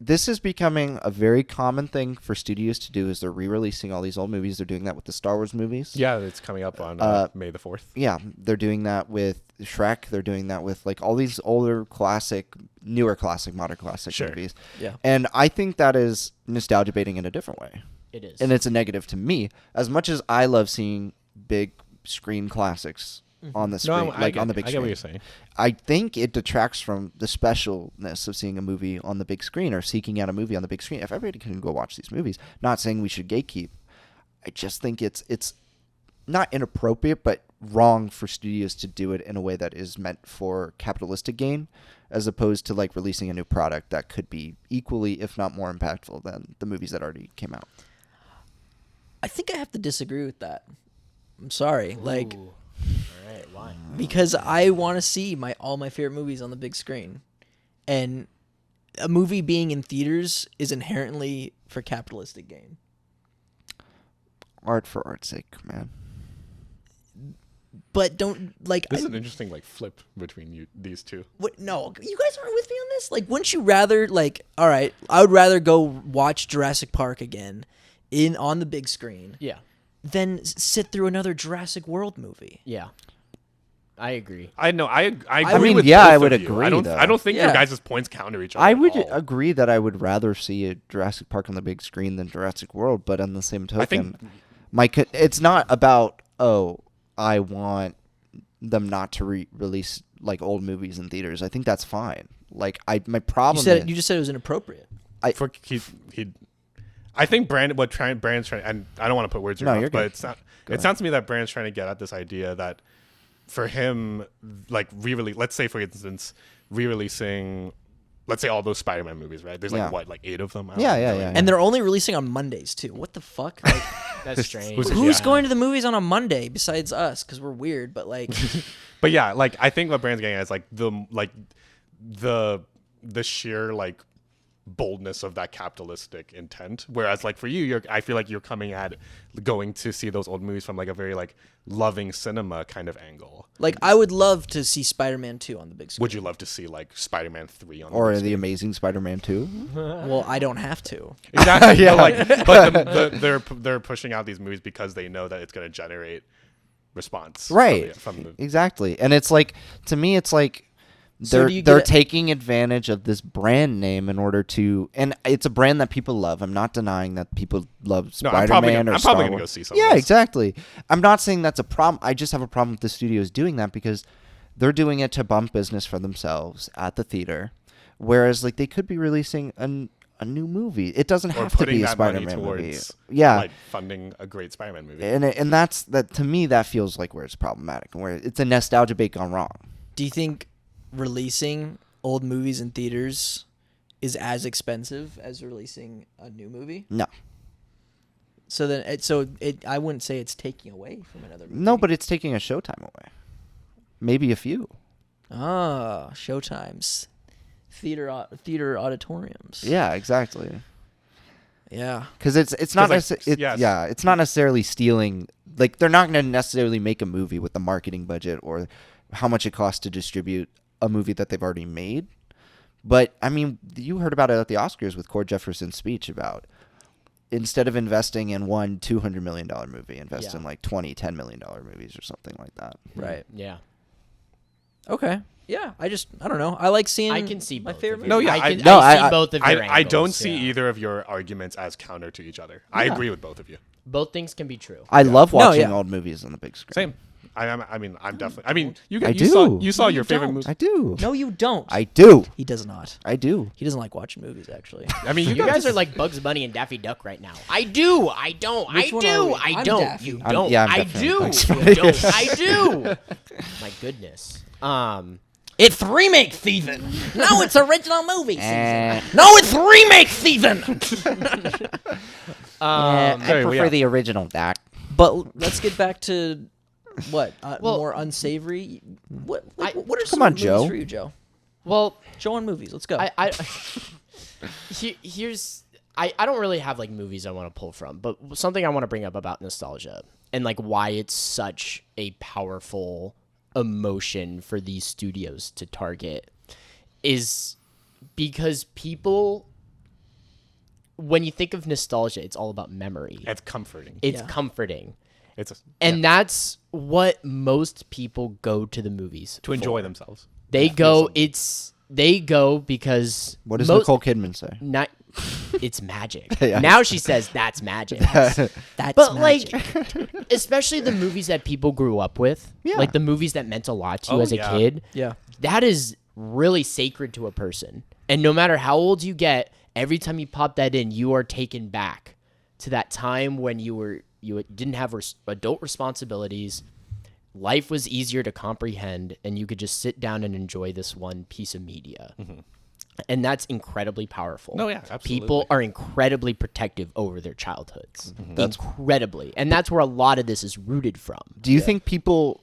this is becoming a very common thing for studios to do. Is they're re-releasing all these old movies. They're doing that with the Star Wars movies.
Yeah, it's coming up on May the 4th.
Yeah, they're doing that with Shrek. They're doing that with like all these older classic, newer classic, modern classic movies.
Yeah.
And I think that is nostalgia baiting in a different way.
It is.
And it's a negative to me. As much as I love seeing big screen classics on the screen, on the big screen.
I get what you're saying.
I think it detracts from the specialness of seeing a movie on the big screen or seeking out a movie on the big screen. If everybody can go watch these movies, not saying we should gatekeep. I just think it's not inappropriate, but wrong for studios to do it in a way that is meant for capitalistic gain, as opposed to like releasing a new product that could be equally, if not more impactful than the movies that already came out.
I think I have to disagree with that. I'm sorry. Like,
Ooh. All right, why?
because I want to see all my favorite movies on the big screen, and a movie being in theaters is inherently for capitalistic gain.
Art for art's sake, man.
But don't like.
This is an interesting like flip between these two.
What? No, you guys aren't with me on this. Like, wouldn't you rather like? All right, I would rather go watch Jurassic Park again, on the big screen,
Yeah.
than sit through another Jurassic World movie.
Yeah. I agree.
I know. I agree
mean,
with
yeah,
both
I would
of you.
agree,
I don't.
though.
I don't think
Yeah.
your guys' points counter each other.
I would
at all.
agree that I would rather see a Jurassic Park on the big screen than Jurassic World, but on the same token, it's not about I want them not to release like old movies in theaters. I think that's fine. Like my problem.
You just said it was inappropriate.
I think Brandon's trying, and I don't want to put words in your
No,
mouth,
you're
but
good.
it's not.
Go
It sounds to me that Brandon's trying to get at this idea that for him, like let's say for instance, re-releasing, let's say all those Spider-Man movies, right? There's
Yeah.
like 8 of them. I don't
Yeah,
know,
yeah,
like-
yeah.
And they're only releasing on Mondays too. What the fuck? Like,
That's strange.
who's
Yeah.
going to the movies on a Monday besides us? Because we're weird. But like,
But yeah, like I think what Brandon's getting at is like the sheer like boldness of that capitalistic intent. Whereas like for you, I feel like you're coming at going to see those old movies from like a very like loving cinema kind of angle.
I would love to see Spider-Man 2 on the big screen.
Would you love to see like Spider-Man 3 on
or
the big
the
screen?
Amazing Spider-Man 2.
Well, I don't have to.
Exactly.
Yeah.
But they're pushing out these movies because they know that it's going to generate response.
Right.
From the
Exactly. And it's like, to me, it's like
So
they're
do you
they're
get
taking advantage of this brand name in order to, and it's a brand that people love. I'm not denying that people love
No, I'm
Spider-Man or
I'm
Star
probably gonna
Wars.
go see some of
Yeah,
this.
exactly. I'm not saying that's a problem. I just have a problem with the studios doing that because they're doing it to bump business for themselves at the theater, whereas like they could be releasing a new movie. It doesn't
Or
have to
putting
be a
that money
Spider-Man movie.
towards
Yeah.
like funding a great Spider-Man movie.
And that's to me that feels like where it's problematic and where it's a nostalgia bait gone wrong.
Do you think releasing old movies in theaters is as expensive as releasing a new movie?
No.
So then, I wouldn't say it's taking away from another movie.
No, but it's taking a showtime away. Maybe a few.
Ah, showtimes, theater auditoriums.
Yeah, exactly.
Yeah.
Because it's not
like,
necessarily
yes.
it's not necessarily stealing. Like they're not going to necessarily make a movie with the marketing budget or how much it costs to distribute a movie that they've already made. But I mean, you heard about it at the Oscars with Cord Jefferson's speech about instead of investing in one $200 million movie, invest
Yeah.
in like 20 $10 million movies or something like that.
Right.
Yeah.
Okay. Yeah. I don't know. I like seeing.
I can see
my
both
favorite.
of
No,
you.
yeah,
I see
I-
both of your
I don't
angles,
see
yeah.
either of your arguments as counter to each other. I agree with both of you.
Both things can be true.
I love
No,
watching
yeah.
old movies on the big screen.
Same. I'm definitely. I mean,
I
you
do.
saw
No,
your
you
favorite
don't.
movie.
I do.
No, you don't.
I do.
He does not.
I do.
He doesn't like watching movies. Actually.
I mean,
You guys are like Bugs Bunny and Daffy Duck right now. I do. I don't.
Which
I
one
do.
are we?
I
I'm
don't.
Daffy.
You
I'm-
don't.
yeah, I'm
I
definitely
do.
Bugs
You
Bunny.
don't. I do. My goodness.
It's remake thieving. No, it's original movie.
Eh.
No, it's remake thieving.
I
okay, well,
prefer
yeah.
the original, Doc.
But let's get back to what
Well-
more unsavory. What
I-
what are
Come
some
on,
movies
Joe.
for you, Joe?
Well,
Show on movies. Let's go.
I don't really have like movies I want to pull from, but something I want to bring up about nostalgia and like why it's such a powerful emotion for these studios to target is because people when you think of nostalgia, it's all about memory.
It's comforting.
It's
Yeah.
comforting.
And
That's what most people go to the movies
to enjoy
for.
themselves.
They go because
What does
most,
Nicole Kidman say?
Not, it's magic.
Yeah.
Now she says that's magic.
That's
But
magic.
like, especially the movies that people grew up with,
Yeah.
like the movies that meant a lot to you
Oh,
as a
yeah.
kid.
Yeah.
That is really sacred to a person. And no matter how old you get, every time you pop that in, you are taken back to that time when you didn't have adult responsibilities. Life was easier to comprehend, and you could just sit down and enjoy this one piece of media. And that's incredibly powerful.
No, yeah, absolutely.
People are incredibly protective over their childhoods. Incredibly. And that's where a lot of this is rooted from.
Do you think people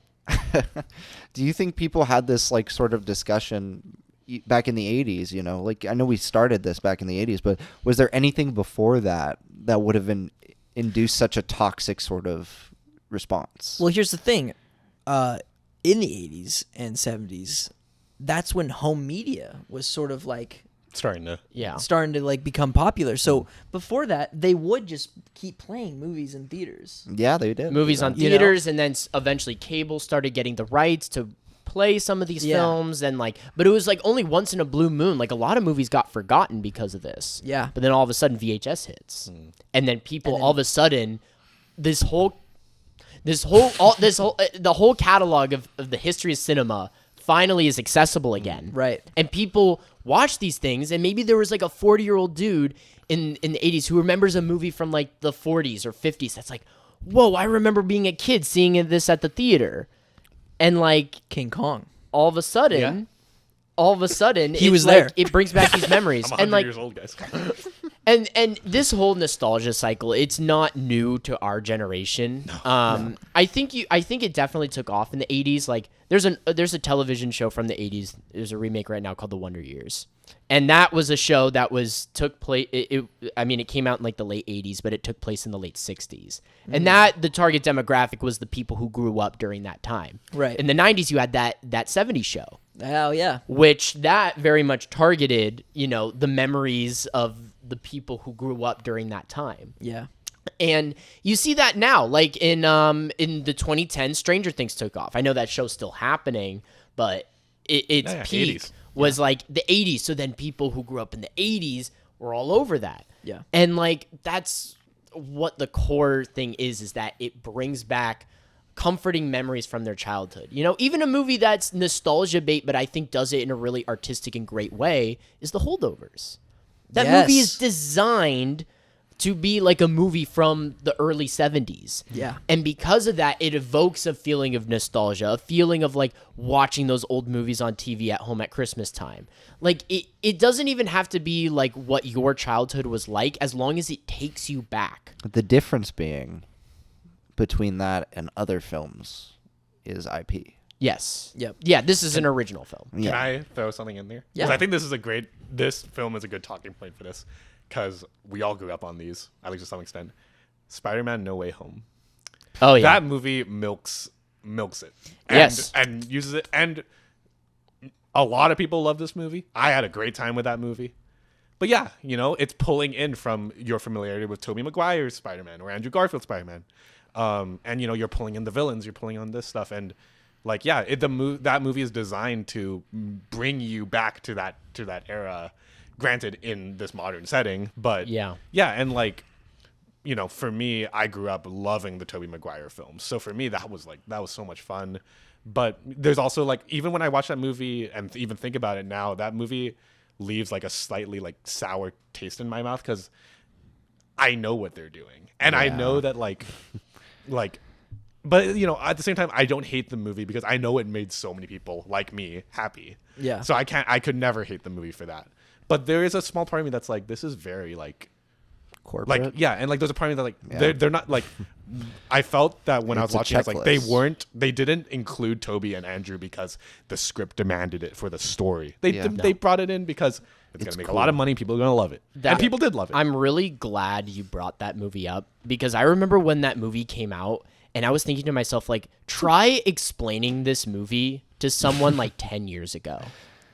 do you think people had this like sort of discussion back in the 80s, you know? Like I know we started this back in the 80s, but was there anything before that that would have induced such a toxic sort of response?
Well, here's the thing. In the 80s and 70s, that's when home media was sort of like
Starting to.
Yeah.
starting to like become popular. So before that, they would just keep playing movies in theaters.
Yeah, they did.
Movies on
You know?
theaters, and then eventually cable started getting the rights to play some of these
Yeah.
films, and like, but it was like only once in a blue moon. Like a lot of movies got forgotten because of this.
Yeah.
But then all of a sudden VHS hits, and then people all of a sudden, the whole catalog of the history of cinema finally is accessible again.
Right.
And people watch these things, and maybe there was like a 40-year-old dude in the 80s who remembers a movie from like the 40s or 50s that's like, whoa, I remember being a kid seeing this at the theater. And like
King Kong.
all of a sudden
He
it's
was
like,
there.
it brings back these memories.
I'm 100
And like
years old, guys.
and this whole nostalgia cycle, it's not new to our generation. I think it definitely took off in the 80s. Like there's a television show from the 80s. There's a remake right now called The Wonder Years. And that was a show that took place. It came out in like the late 80s, but it took place in the late 60s. And the target demographic was the people who grew up during that time.
Right.
In the 90s, you had that 70s show,
Oh, yeah.
which that very much targeted, the memories of the people who grew up during that time.
Yeah.
And you see that now, like in the 2010s, Stranger Things took off. I know that show's still happening, but its
Yeah,
peak
80s.
was like the 80s. So then people who grew up in the 80s were all over that.
Yeah.
And like that's what the core thing is that it brings back comforting memories from their childhood. Even a movie that's nostalgia bait, but I think does it in a really artistic and great way is The Holdovers. That movie is
Yes.
designed to be like a movie from the early 70s.
Yeah.
And because of that, it evokes a feeling of nostalgia, a feeling of like watching those old movies on TV at home at Christmas time. Like it doesn't even have to be like what your childhood was like, as long as it takes you back.
The difference being between that and other films is IP.
Yes.
Yep.
Yeah, this is an original film.
Can I throw something in there?
Yeah.
'Cause I think this film is a good talking point for this, because we all grew up on these, at least to some extent. Spider-Man: No Way Home.
Oh yeah.
That movie milks it. And,
Yes.
and uses it. And a lot of people love this movie. I had a great time with that movie. But yeah, it's pulling in from your familiarity with Tobey Maguire's Spider-Man or Andrew Garfield's Spider-Man. And you're pulling in the villains, you're pulling on this stuff, and like that movie is designed to bring you back to that era, granted in this modern setting, but
Yeah.
and like for me, I grew up loving the Tobey Maguire films, so for me that was so much fun. But there's also like, even when I watch that movie and even think about it now, that movie leaves like a slightly like sour taste in my mouth, because I know what they're doing, and I know that like but at the same time, I don't hate the movie because I know it made so many people like me happy.
Yeah.
So I could never hate the movie for that. But there is a small part of me that's like, this is very like
Corporate.
like, yeah, and like there's a part of me that like they're not like, I felt that when I was
It's a
watching, it's like
checklist.
they didn't include Toby and Andrew because the script demanded it for the story. They
Yeah.
they brought it in because it's gonna make a lot of money. People are gonna love it, and people did love it.
I'm really glad you brought that movie up, because I remember when that movie came out and I was thinking to myself, like, try explaining this movie to someone like 10 years ago.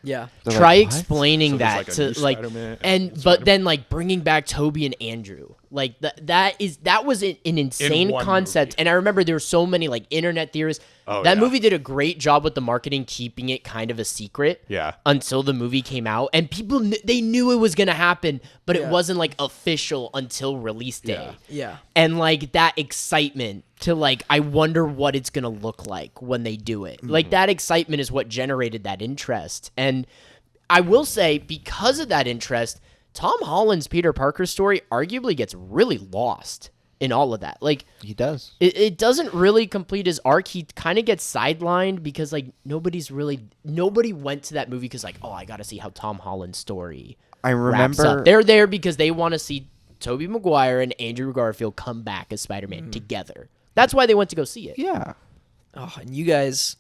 Yeah.
They're
Try
like, "What?"
explaining
So there's,
that
like, a
to
new
like,
Spider-Man
and
and
but then like bringing back Toby and Andrew, like that was an insane
one
concept.
movie.
And I remember there were so many like internet theories.
Oh,
That
yeah.
movie did a great job with the marketing, keeping it kind of a secret.
Yeah.
Until the movie came out, and people they knew it was gonna happen, but it
Yeah.
wasn't like official until release day.
Yeah.
Yeah.
And like that excitement to like, I wonder what it's gonna look like when they do it. Like that excitement is what generated that interest. And I will say, because of that interest, Tom Holland's Peter Parker story arguably gets really lost in all of that. Like,
He does.
it doesn't really complete his arc. He kind of gets sidelined because like nobody went to that movie because like, oh, I gotta see how Tom Holland's story
I
wraps
remember.
up. They're there because they want to see Tobey Maguire and Andrew Garfield come back as Spider-Man together. That's why they went to go see it.
Yeah.
Oh, and you guys,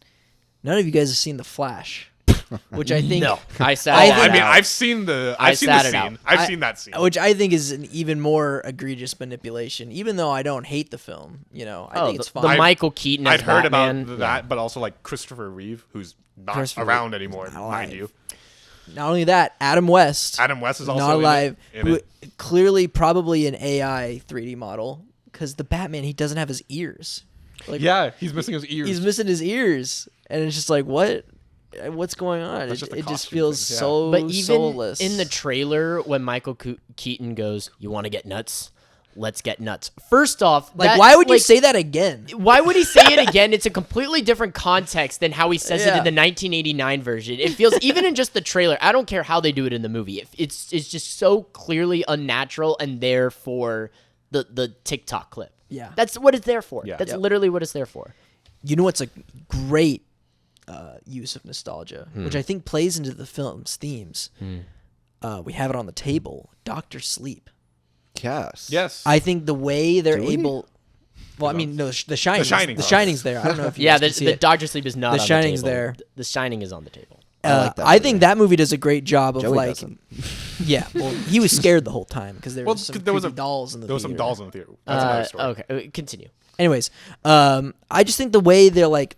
none of you guys have seen The Flash, which I think,
No, I sat.
I
it
think-
I mean,
out.
I've seen the
I
I've seen
sat
the
it out.
scene. I've seen that scene.
which I think is an even more egregious manipulation. Even though I don't hate the film, I think it's
the
fine.
Michael Keaton as
I've heard
Batman.
about that, but also like Christopher Reeve, who's not
Christopher
around
Reeve,
anymore,
not
mind
alive.
you.
Not only that, Adam West,
Adam West is also
not alive,
in
who
it.
clearly probably an AI 3D model, because the Batman, he doesn't have his ears. Like,
Yeah, he's missing his ears.
he's missing his ears, and it's just like, what's going on?
That's just a
It just
costume
feels
thing, yeah.
so
But even
soulless.
in the trailer, when Michael Keaton goes, "You want to get nuts? Let's get nuts." First off,
why would you say that again?
Why would he say it again? It's a completely different context than how he says it
Yeah.
in the 1989 version. It feels, even in just the trailer, I don't care how they do it in the movie. It's just so clearly unnatural and there for the TikTok clip.
Yeah.
That's what it's there for.
Yeah.
That's
Yep.
literally what it's there for.
You know what's a great use of nostalgia, which
Hmm.
I think plays into the film's themes. We have it on the table. Doctor Sleep.
Yes.
Yes.
I think the way they're
Do we?
able. Well, I mean, no, The Shining.
Shining.
The Shining's there. I don't know if you
Yeah,
guys can see
the
it.
Doctor Sleep is not
The
on
Shining's
the table.
there.
The Shining is on the table.
I like that
I
movie.
think that movie does a great job of
Joey
like,
doesn't.
yeah. Well, he was scared the whole time because there
Well,
was some
there was
creepy dolls in the
there was some
theater.
dolls in the theater. That's another story.
Okay, continue.
Anyways, I just think the way they're like,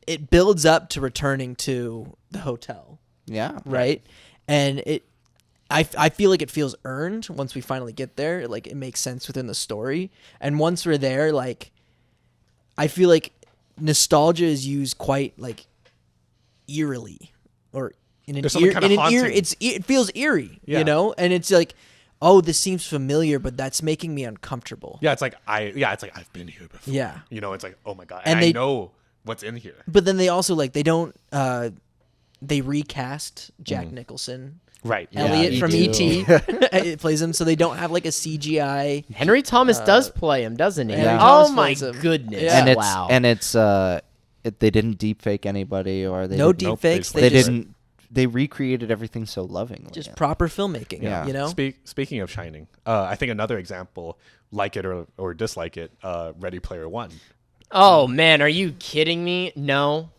it builds up to returning to the hotel,
Yeah.
right? And I feel like it feels earned once we finally get there. Like it makes sense within the story, and once we're there, like I feel like nostalgia is used quite like eerily, or in an
There's something kinda haunting.
it feels eerie,
Yeah.
you know, and it's like, oh, this seems familiar, but that's making me uncomfortable.
Yeah, it's like I've been here before.
Yeah.
You know, it's like, oh my god.
And
And
they-
I know what's in here.
But then they also like they don't they recast Jack Nicholson.
Right.
Elliot
they
from
do.
E.T. it plays him, so they don't have like a CGI.
Henry Thomas does play him, doesn't he?
Henry
Oh
Thomas
my
plays him.
goodness!
Yeah.
And it's they didn't deepfake anybody or they
No
didn't,
deep
Nope,
fakes.
they
They,
they
just,
didn't they recreated everything so lovingly.
just proper filmmaking.
Yeah.
You know.
Speaking of Shining, I think another example, like it or dislike it, Ready Player One.
Oh man, are you kidding me? No.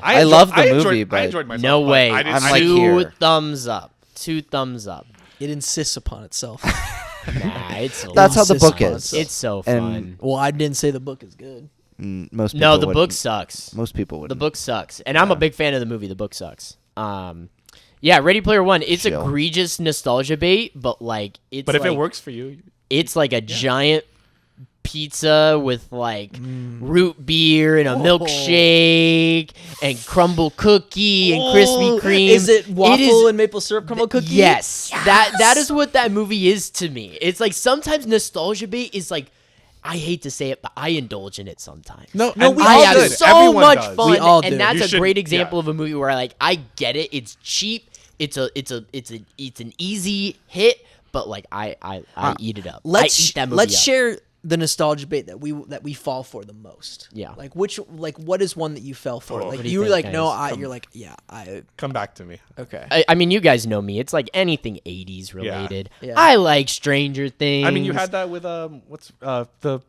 I love the movie,
I
but
enjoyed myself.
No
but
way.
I didn't,
I'm
I
like
didn't-
Two
here.
thumbs up. 2 thumbs up.
It insists upon itself.
Nah, it's so
That's how the
Insists
book
upon
is.
itself.
It's so
And-
fun.
Well, I didn't say the book is good.
Most people
No, the
wouldn't.
book sucks.
Most people would.
The book sucks, and I'm a big fan of the movie. The book sucks. Yeah, Ready Player One. It's
Chill.
egregious nostalgia bait, but like it's.
But if it
like-
works for you,
it's like a giant pizza with like root beer and a milkshake and crumble cookie and Krispy Kreme.
Is it waffle
is-
and maple syrup crumble cookie?
Yes. That is what that movie is to me. It's like sometimes nostalgia bait is like, I hate to say it, but I indulge in it sometimes.
no,
No,
and
we
I
all
have
do.
so
Everyone
much
does.
fun,
We all do.
and that's
You
a
should-
great example
yeah.
of a movie where like I get it. It's cheap. It's an easy hit, but like I eat it up. I eat that movie
let's
up.
share the nostalgia bait that we fall for the most.
Yeah.
Like what is one that you fell for?
Oh.
Like
What
do
you
you
were
think,
like, no,
guys?
you're like, yeah, I
come back to me.
okay.
I mean, you guys know me. It's like anything 80s related.
Yeah.
I like Stranger Things.
I mean, you had that with what's the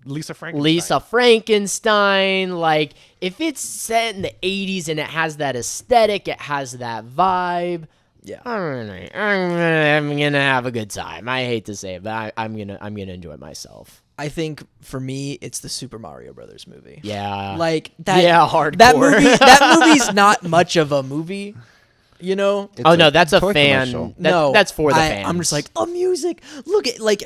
Lisa Frankenstein.
Lisa Frankenstein. Like, if it's set in the 80s and it has that aesthetic, it has that vibe,
Yeah.
I'm gonna have a good time. I hate to say it, but I'm gonna enjoy myself.
I think for me, it's the Super Mario Brothers movie.
Yeah.
Like that.
Yeah, hardcore.
That movie's not much of a movie. You know?
It's
Oh no, that's a
toy
fan.
commercial.
That's for the fans.
I'm just like, oh, music. Look at like.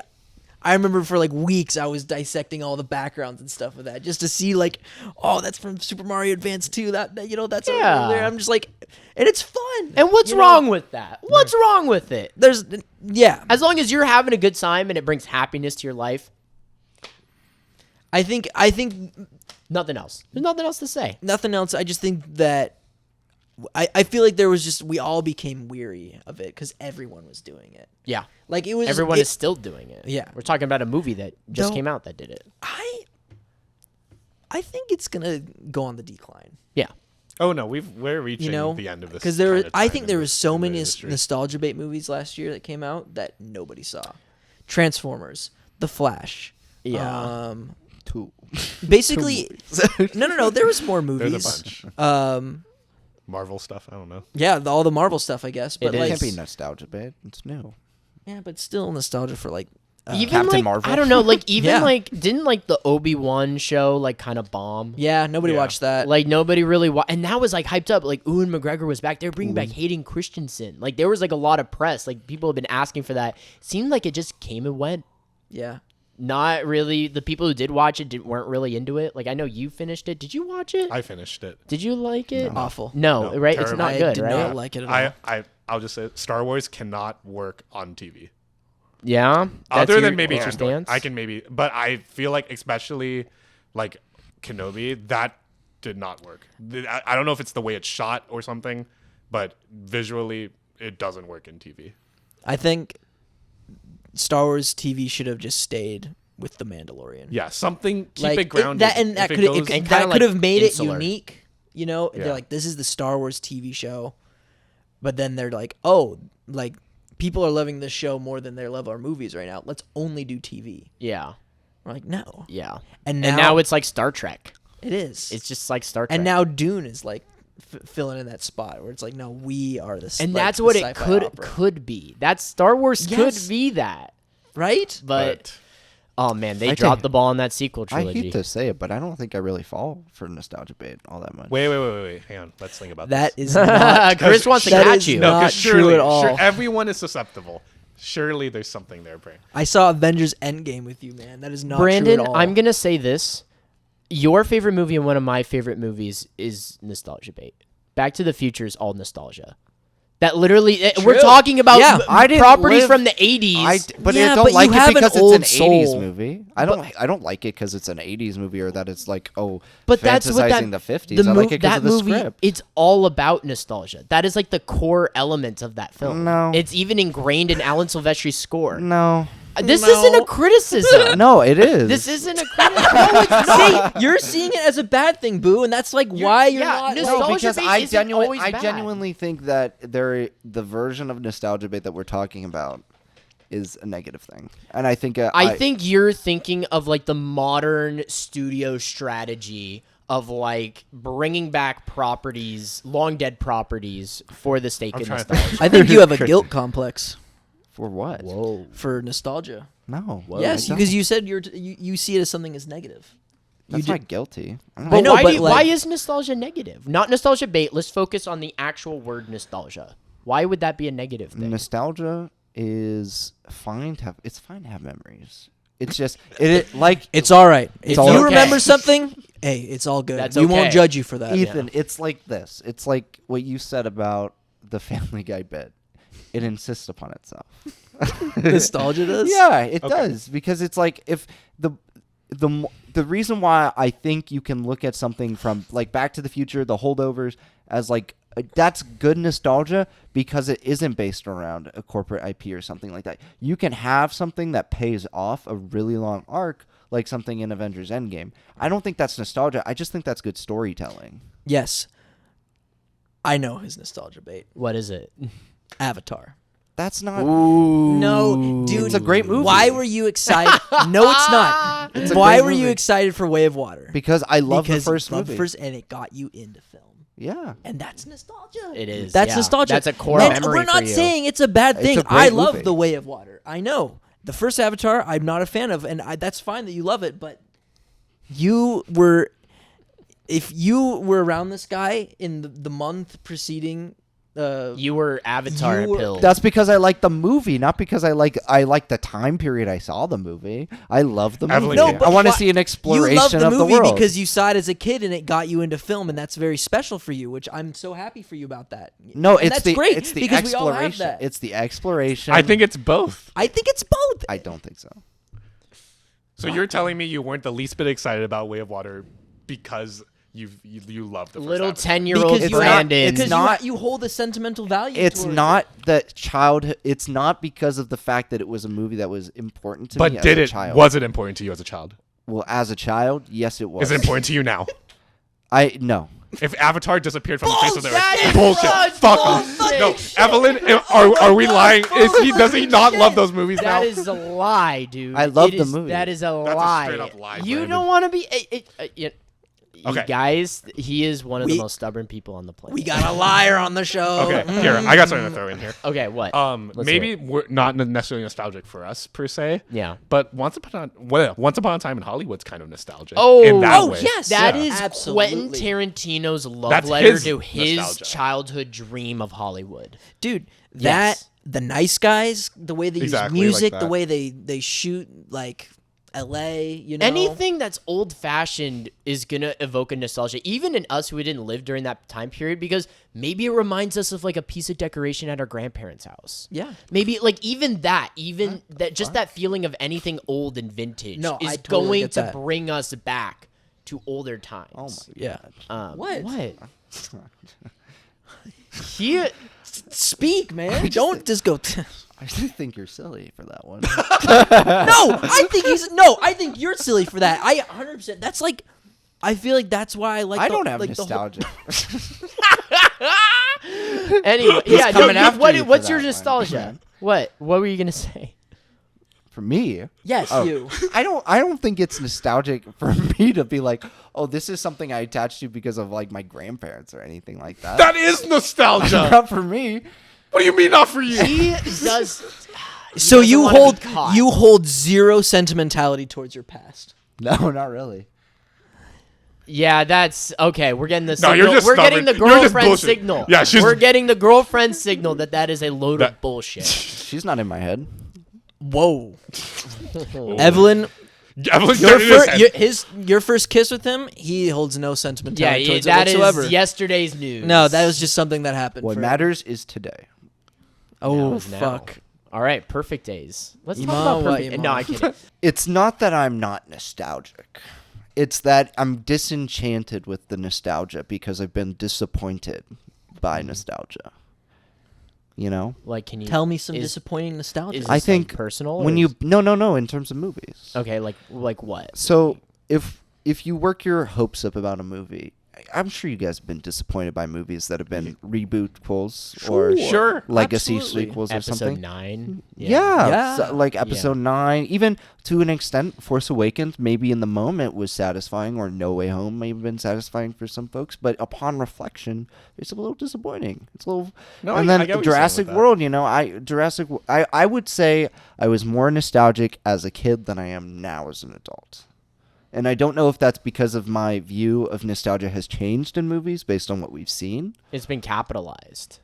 I remember for like weeks I was dissecting all the backgrounds and stuff of that just to see like, oh, that's from Super Mario Advance 2. That that's over there. I'm just like, and it's fun.
And what's wrong with that? What's wrong with it?
There's
As long as you're having a good time and it brings happiness to your life.
I think
Nothing else. There's nothing else to say.
nothing else. I just think that I feel like there was just we all became weary of it because everyone was doing it.
Yeah.
Like it was
Everyone is still doing it.
Yeah.
We're talking about a movie that just
Don't-
came out that did it.
I think it's gonna go on the decline.
Yeah.
Oh no, we're reaching
You know,
the end of this.
because I think there was so many nostalgia bait movies last year that came out that nobody saw. Transformers, The Flash.
Yeah.
Two.
Basically, no. There was more movies.
There's a bunch.
Um,
Marvel stuff. I don't know.
yeah, all the Marvel stuff, I guess. But
It
It
like,
can't be nostalgia, babe. It's new.
yeah, but still nostalgia for like.
Even
Captain
like,
Marvel?
I don't know, like even
Yeah.
like didn't like the Obi-Wan show like kind of bomb?
Yeah, nobody
Yeah.
watched that.
Like nobody really and that was like hyped up. Like Ewan McGregor was back. They were bringing back Hayden Christensen. Like there was like a lot of press. Like people have been asking for that. Seemed like it just came and went.
Yeah.
Not really. The people who did watch it weren't really into it. Like I know you finished it. Did you watch it?
I finished it.
Did you like it?
Awful.
No,
No,
right? It's
terrible.
not
I
good,
did
right?
not like it at all.
I'll just say Star Wars cannot work on TV.
Yeah. That's
Other
your
than maybe True Story.
stance?
I can maybe, but I feel like especially like Kenobi, that did not work. I don't know if it's the way it's shot or something, but visually it doesn't work in TV.
I think Star Wars TV should have just stayed with The Mandalorian.
Yeah, something keep
Like
it grounded.
that
If it
could
goes-
And
that
kinda,
could
like,
have made
insular.
it unique. You know,
Yeah.
they're like, this is the Star Wars TV show, but then they're like, oh, like people are loving this show more than they love our movies right now. Let's only do TV.
Yeah.
We're like, no,
Yeah.
and
And now it's like Star Trek.
it is.
It's just like Star Trek.
and now Dune is like filling in that spot where it's like, no, we are the
and
like,
that's
the
what it
sci-fi opera.
could be. That's Star Wars
Yes.
could be that.
right?
But oh man, they
I
dropped
think-
the ball in that sequel
I
trilogy.
hate to say it, but I don't think I really fall for nostalgia bait all that much.
Wait. Hang on. Let's think about
That
this.
is not.
Chris wants to
that
catch
is
you.
not
because
true
surely,
at all.
everyone is susceptible. Surely there's something there, Brain.
I saw Avengers Endgame with you, man. That is not
Brandon,
true at all.
I'm gonna say this: your favorite movie and one of my favorite movies is nostalgia bait. Back to the Future is all nostalgia. That literally, we're
True.
talking about
Yeah,
I didn't
properties
live-
from the 80s.
But
Yeah,
I don't
but
like
you
it
have an
because it's
old
an 80s
soul.
movie. I don't like it because it's an 80s movie or that it's like,
But that's what
fantasizing
that
the 50s. I like it because
that
of the
movie.
script.
It's all about nostalgia. That is like the core element of that film.
No.
It's even ingrained in Alan Silvestri's score.
No.
This
No.
isn't a criticism.
No, it is.
This isn't a criticism.
See, you're seeing it as a bad thing, Boo, and that's like why you're
yeah,
not.
nostalgia
No, because
bait
I
isn't always
I
bad.
genuinely think that the version of nostalgia bait that we're talking about is a negative thing, and I think
I think you're thinking of like the modern studio strategy of like bringing back properties, long dead properties for the sake
I'm
of
trying to
nostalgia.
I think you have a guilt complex
for what?
Whoa.
for nostalgia.
No.
Yes,
I
because
don't.
you said you see it as something as negative.
That's
do-
not guilty. I don't
But
I know,
why,
but
why
like-
is nostalgia negative? Not nostalgia bait. Let's focus on the actual word nostalgia. Why would that be a negative thing?
Nostalgia is fine to have. It's fine to have memories. It's just it like
It's all right. If
all
you
okay.
remember something, hey, it's all good.
That's
we
okay.
won't judge you for that.
Ethan. It's like this. It's like what you said about the Family Guy bit. It insists upon itself.
Nostalgia does.
Yeah, it does because it's like if the reason why I think you can look at something from like Back to the Future, the holdovers as like that's good nostalgia because it isn't based around a corporate IP or something like that. You can have something that pays off a really long arc like something in Avengers Endgame. I don't think that's nostalgia. I just think that's good storytelling.
Yes. I know his nostalgia bait.
What is it?
Avatar.
That's not.
No, dude,
It's a great movie.
Why were you excited? No, it's not.
It's a
Why
great
were you
movie.
excited for Way of Water?
Because I love
Because
the first
you loved
movie.
first, and it got you into film.
Yeah.
And that's nostalgia.
It is.
That's
yeah.
nostalgia.
That's a core
and
memory
we're not
for you.
saying it's a bad
It's
thing.
a great
I love
movie.
The Way of Water. I know. The first Avatar, I'm not a fan of, and that's fine that you love it, but if you were around this guy in the month preceding
You were Avatar
You were-
pilled.
That's because I like the movie, not because I like the time period I saw the movie. I love the movie.
Evelyn,
No,
yeah.
but
I want to
why-
see an exploration
You love the
of
movie
the world.
because you saw it as a kid and it got you into film, and that's very special for you. Which I'm so happy for you about that.
no,
And
it's
that's
the
great
it's the
because we all have
exploration.
that.
It's the exploration.
I think it's both.
I think it's both.
I don't think so.
So you're telling me you weren't the least bit excited about Way of Water because you love the first
Little
Avatar.
10-year-old
Because
you have-
Brandon.
because
not-
you hold a sentimental value.
It's
towards
not
it.
the childhood. It's not because of the fact that it was a movie that was important to me.
But did
as a
it?
child.
Was it important to you as a child?
Well, as a child, yes, it was.
Is it important to you now?
No.
If Avatar disappeared from the face of the
That
earth,
is
bullshit.
such
Fuck off.
bullshit.
No, Evelyn, are we lying? Does he not love those movies now?
That is a lie, dude.
I love
It
the
is-
movie.
That is a
That's a
lie.
straight-up lie,
You
Brandon.
don't want to be.
Okay.
Guys, he is one of
We-
the most stubborn people on the planet.
We got a liar on the show.
Okay, here I got something to throw in here.
Okay, what? Let's
Maybe
hear it.
we're not necessarily nostalgic for us per se.
Yeah.
But Once Upon a Time in Hollywood's kind of nostalgic.
Oh,
in that
oh,
way.
yes.
That
Yeah.
is Quentin
Absolutely.
Tarantino's love
That's
letter
his
to his
nostalgia.
childhood dream of Hollywood.
Dude,
Yes.
the Nice Guys, the way they
Exactly,
use
like
music, the
that.
way they shoot like LA, you know.
Anything that's old fashioned is gonna evoke a nostalgia, even in us who didn't live during that time period, because maybe it reminds us of like a piece of decoration at our grandparents' house.
Yeah.
Maybe like even that just that feeling of anything old and vintage
No,
is
I totally
going
get
to
that.
bring us back to older times.
Oh my
Yeah.
god.
What?
What? He
Speak, man. Don't just go.
I just think you're silly for that one.
No, I think you're silly for that. I 100%. That's like, I feel like that's why I like.
I
the-
don't have
like the whole-
nostalgia.
anyway, yeah.
coming
No,
after you for
what's your
that one.
nostalgia? What were you gonna say?
For me,
Yes,
Oh.
you.
I don't think it's nostalgic for me to be like, oh, this is something I attach to because of like my grandparents or anything like that.
That is nostalgia.
Not for me.
What do you mean not for you?
He does.
So
doesn't
you
wanna be
hold
caught.
you hold zero sentimentality towards your past.
No, not really.
Yeah, that's okay. We're getting the
No,
signal.
you're just
We're getting the
stubborn. You're just
girlfriend
bullshit.
signal.
Yeah, she's-
we're getting the girlfriend signal that is a load of
That-
bullshit.
She's not in my head.
Whoa, Evelyn,
Evelyn
your,
turned in his head.
your first kiss with him, he holds no sentimentality
Yeah,
towards
that
it whatsoever.
is yesterday's news.
No, that was just something that happened.
What
for-
matters is today.
Now
Oh
is now.
fuck.
All right, perfect days. Let's talk
Iman,
about
what,
perfect.
Iman?
No, I kidding.
It's not that I'm not nostalgic. It's that I'm disenchanted with the nostalgia because I've been disappointed by nostalgia. You know?
Like, can you
Tell me some
is-
disappointing nostalgia.
is
I
this,
think
like, personal.
when
or
you
is-
no in terms of movies.
okay, like what?
So if you work your hopes up about a movie, I'm sure you guys have been disappointed by movies that have been rebootfuls or
Sure.
legacy
Absolutely.
sequels or
Episode
something.
9.
Yeah,
Yeah.
so, like episode 9, even to an extent, Force Awakens maybe in the moment was satisfying, or No Way Home may have been satisfying for some folks, but upon reflection, it's a little disappointing. It's a little.
No,
and
I
then
get what you're saying
Jurassic
with that.
World, I would say I was more nostalgic as a kid than I am now as an adult. And I don't know if that's because of my view of nostalgia has changed in movies based on what we've seen.
It's been capitalized.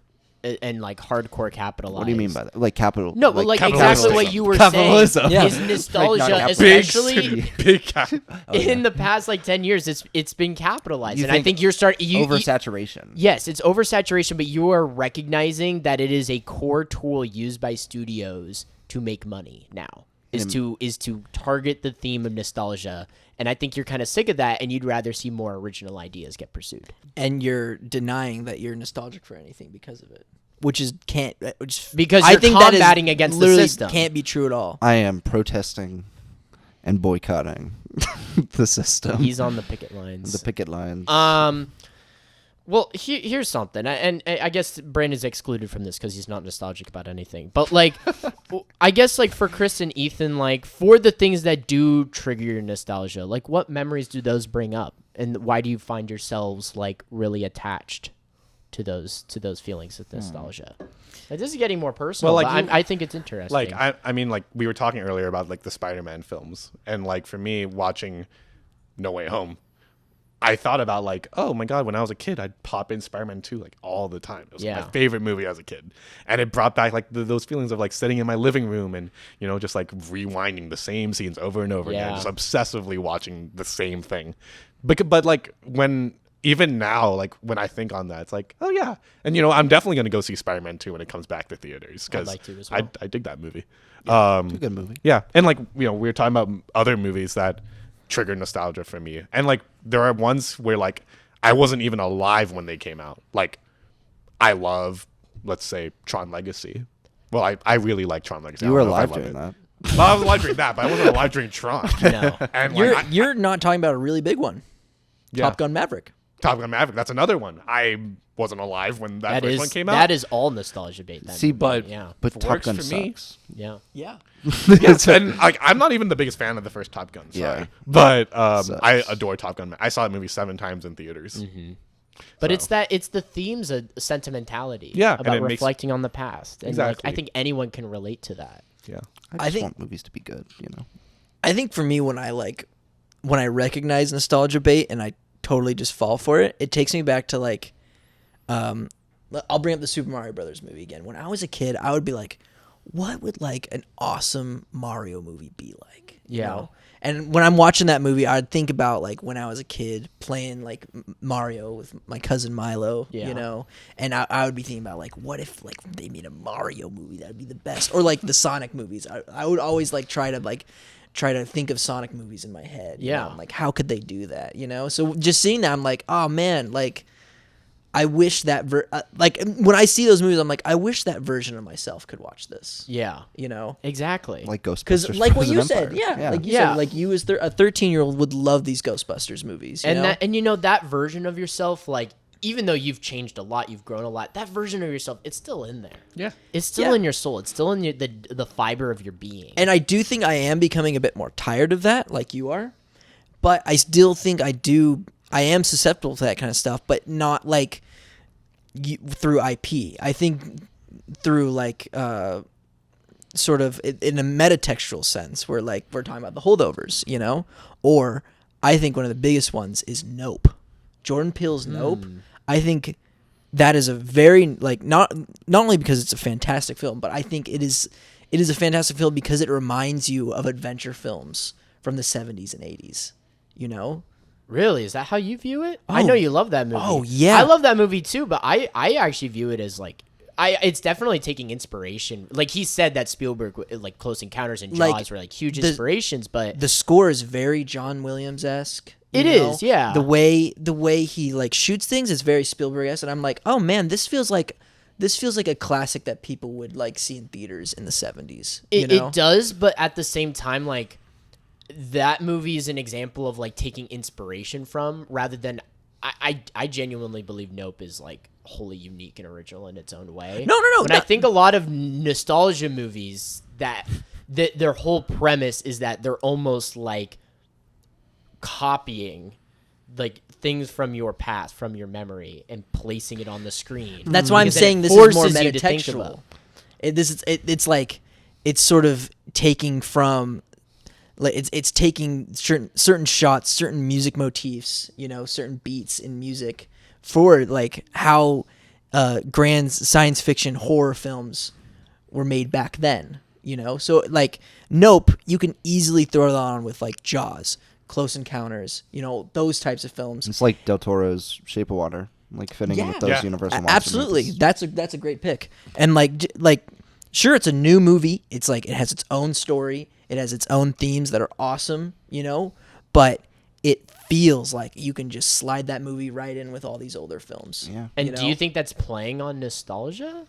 And like hardcore capitalized.
What do you mean by that? Like capital?
No, but like
capitalism.
exactly what you were
Capitalism.
saying
Yeah.
is nostalgia,
Like, not
Big,
especially
big cap.
in the past like 10 years. It's been capitalized,
You
and I
think
think you're starting.
Oversaturation.
Yes, it's oversaturation, but you are recognizing that it is a core tool used by studios to make money now. Is to target the theme of nostalgia, and I think you're kind of sick of that, and you'd rather see more original ideas get pursued.
and you're denying that you're nostalgic for anything because of it, which
Because
I
you're
think that is
combating against the
literally
system.
Can't be true at all.
I am protesting and boycotting the system.
He's on the picket lines.
the picket lines.
Well, here's something, and I guess Brandon's excluded from this because he's not nostalgic about anything. But like, I guess like for Chris and Ethan, like for the things that do trigger your nostalgia, like what memories do those bring up, and why do you find yourselves like really attached to those feelings of nostalgia? Like, this is getting more personal.
Well,
Well,
like
I think it's interesting.
Like I mean, like we were talking earlier about like the Spider-Man films, and like for me watching No Way Home, I thought about like, oh my god, when I was a kid, I'd pop in Spider-Man 2 like all the time. It was my favorite movie as a kid, and it brought back like those feelings of like sitting in my living room and just like rewinding the same scenes over and over again, just obsessively watching the same thing. But like when even now, like when I think on that, it's like, oh yeah, and I'm definitely gonna go see Spider-Man 2 when it comes back to theaters because
like to as well.
I dig that movie.
It's a good movie.
Yeah, and like we were talking about other movies that trigger nostalgia for me, and like there are ones where like I wasn't even alive when they came out. Like I love, let's say, Tron Legacy. Well, I really like Tron Legacy.
You were alive during that.
Well, I was alive during that, but I wasn't alive during Tron.
No.
And
You're not talking about a really big one.
Yeah.
Top Gun Maverick.
Top Gun Maverick. That's another one. I wasn't alive when that first one came out.
That is all nostalgia bait. Then.
See,
but
but Top
works
Gun
for me.
sucks.
Yeah.
Yeah.
Yes, and like I'm not even the biggest fan of the first Top Gun. Sorry,
Yeah.
but
Sucks.
I adore Top Gun. I saw that movie 7 times in theaters.
Mm-hmm. But it's the themes of sentimentality.
Yeah, and
about
it makes-
reflecting on the past. And
Exactly.
like, I think anyone can relate to that.
Yeah,
I just
think-
want movies to be good.
I think for me, when I recognize nostalgia bait and I totally just fall for it, it takes me back to like, I'll bring up the Super Mario Brothers movie again. When I was a kid, I would be like, what would like an awesome Mario movie be like?
Yeah.
And when I'm watching that movie, I'd think about like when I was a kid playing like Mario with my cousin Milo,
Yeah.
and I would be thinking about like, what if like they made a Mario movie? That'd be the best. Or like the Sonic movies. I would always like try to think of Sonic movies in my head.
Yeah.
Like how could they do that? So just seeing that, I'm like, oh man, like I wish that like when I see those movies, I'm like, I wish that version of myself could watch this.
Yeah. Exactly.
Like Ghostbusters.
Because like what you
Frozen
said,
Empire.
yeah, like you
Yeah.
said, like you as a 13-year-old would love these Ghostbusters movies,
and
know?
that and that version of yourself, like even though you've changed a lot, you've grown a lot, that version of yourself, it's still in there.
yeah.
It's still
Yeah.
in your soul. It's still in the fiber of your being.
And I do think I am becoming a bit more tired of that, like you are. But I still think I am susceptible to that kind of stuff, but not like through IP. I think through like sort of in a metatextual sense, where like we're talking about the holdovers, Or I think one of the biggest ones is Nope. Jordan Peele's Nope. I think that is a very like not only because it's a fantastic film, but I think it is a fantastic film because it reminds you of adventure films from the 70s and 80s,
Really? Is that how you view it? I know you love that movie.
Oh, yeah.
I love that movie too, but I actually view it as like it's definitely taking inspiration. Like he said that Spielberg like Close Encounters and Jaws
Like,
were like huge inspirations, but
The score is very John Williams-esque.
It is, yeah.
The way he like shoots things is very Spielberg-esque, and I'm like, oh man, this feels like a classic that people would like see in theaters in the 70s.
It does, but at the same time, like that movie is an example of like taking inspiration from rather than I genuinely believe Nope is like wholly unique and original in its own way.
No.
But I think a lot of nostalgia movies that their whole premise is that they're almost like copying like things from your past, from your memory, and placing it on the screen.
That's why I'm
Because then
saying
it
this is more
forces you to think
metatextual.
about-
It's like it's sort of taking from like it's taking certain shots, certain music motifs, certain beats in music for like how grand science fiction horror films were made back then. So like Nope, you can easily throw that on with like Jaws, Close Encounters, those types of films.
It's like Del Toro's Shape of Water, like fitting in with those
Yeah.
Universal monster
Absolutely,
movies.
that's a great pick. And like sure, it's a new movie. It's like it has its own story. It has its own themes that are awesome, but it feels like you can just slide that movie right in with all these older films.
Yeah.
And do you think that's playing on nostalgia?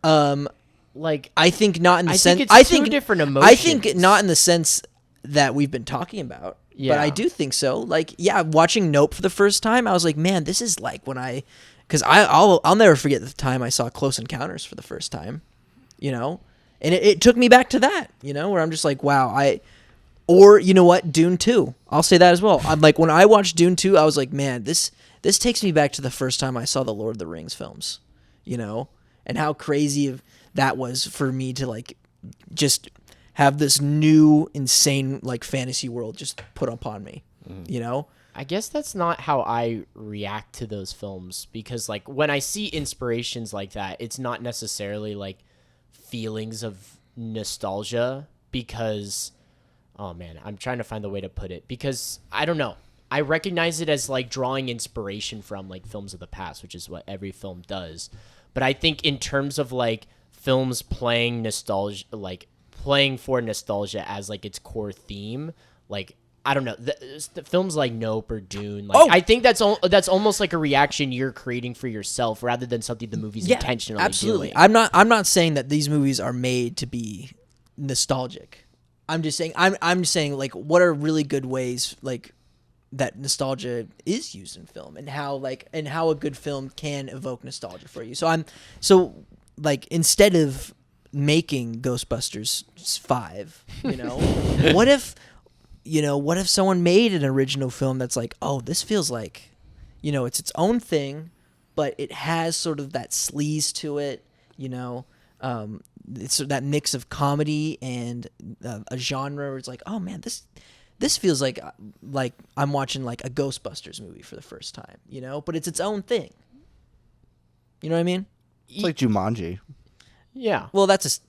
Um,
Like
I think not in the
I
sense.
think it's
I
two
think
different
I think
emotions.
not in the sense that we've been talking about. But
Yeah.
I do think so. Like, yeah, watching Nope for the first time, I was like, man, this is like when I because I'll never forget the time I saw Close Encounters for the first time, and it took me back to that, where I'm just like, wow, or you know what, Dune 2. I'll say that as well. I'm like, when I watched Dune 2, I was like, man, this takes me back to the first time I saw the Lord of the Rings films, and how crazy that was for me to like just have this new insane like fantasy world just put upon me,
I guess that's not how I react to those films, because like when I see inspirations like that, it's not necessarily like feelings of nostalgia, because oh man, I'm trying to find the way to put it, because I don't know. I recognize it as like drawing inspiration from like films of the past, which is what every film does. But I think in terms of like films playing nostalgia, like playing for nostalgia as like its core theme, like I don't know, the films like Nope or Dune, like I think that's almost like a reaction you're creating for yourself rather than something the movie's intentionally
absolutely
doing.
I'm not saying that these movies are made to be nostalgic. I'm just saying I'm saying like what are really good ways like that nostalgia is used in film, and how a good film can evoke nostalgia for you. So like instead of making Ghostbusters 5, what if someone made an original film that's like, oh, this feels like, it's its own thing, but it has sort of that sleaze to it, it's that mix of comedy and a genre where it's like, oh man, this feels like I'm watching like a Ghostbusters movie for the first time, but it's its own thing. You know what I mean?
It's like Jumanji.
Yeah.
Well, that's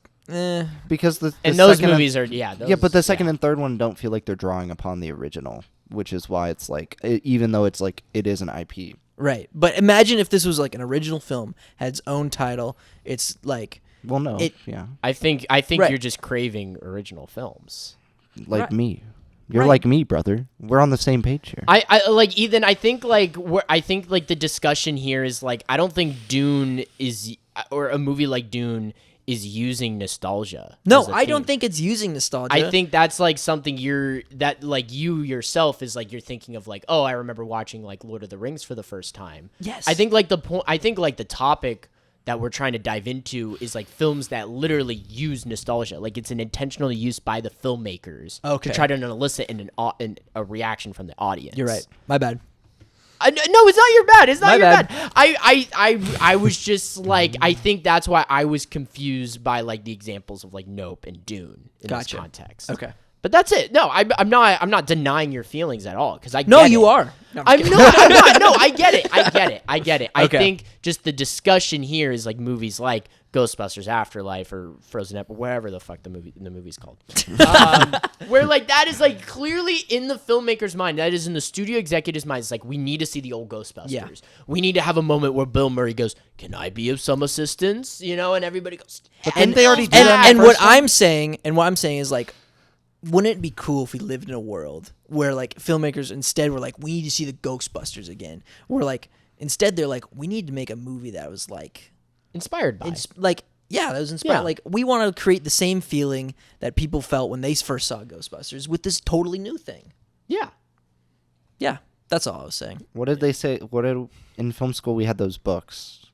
Because the
And those
second
movies
and,
are
but the second and third one don't feel like they're drawing upon the original, which is why it's like even though it's like it is an IP.
Right. But imagine if this was like an original film, had its own title. It's like
Well, no,
yeah.
I think
Right.
you're just craving original films.
Like
Right.
me. You're
Right.
like me, brother. We're on the same page here.
I like Ethan. I think like the discussion here is like I don't think Dune is, or a movie like Dune is using nostalgia.
No,
as a
I don't
theme.
think it's using nostalgia.
I think that's like something you yourself is like you're thinking of like, oh, I remember watching like Lord of the Rings for the first time.
Yes.
I think like the topic that we're trying to dive into is like films that literally use nostalgia. Like it's an intentional use by the filmmakers
Okay.
to try to elicit a reaction from the audience.
You're right. My bad.
No, it's not your bad. It's not
My
your
bad.
bad. I was just like, I think that's why I was confused by like the examples of like Nope and Dune in
Gotcha.
this context.
Okay.
But that's it. No, I'm not denying your feelings at all, because I
No,
get
you
it.
are. No,
I'm not. No, I get it. I get it. I
Okay.
think just the discussion here is like movies like Ghostbusters Afterlife or Frozen Epic, whatever the fuck the movie's called. Where like that is like clearly in the filmmaker's mind, that is in the studio executive's mind. It's like, we need to see the old Ghostbusters.
Yeah.
We need to have a moment where Bill Murray goes, "Can I be of some assistance?" And everybody goes.
But didn't they already do
and,
that in
and
the
what
first one?
I'm saying is like, wouldn't it be cool if we lived in a world where like filmmakers instead were like, we need to see the Ghostbusters again? Where like instead they're like, we need to make a movie that was like
Inspired by.
that was inspired.
Yeah.
Like we want to create the same feeling that people felt when they first saw Ghostbusters with this totally new thing.
Yeah.
Yeah, that's all I was saying.
What did they say? In film school we had those books.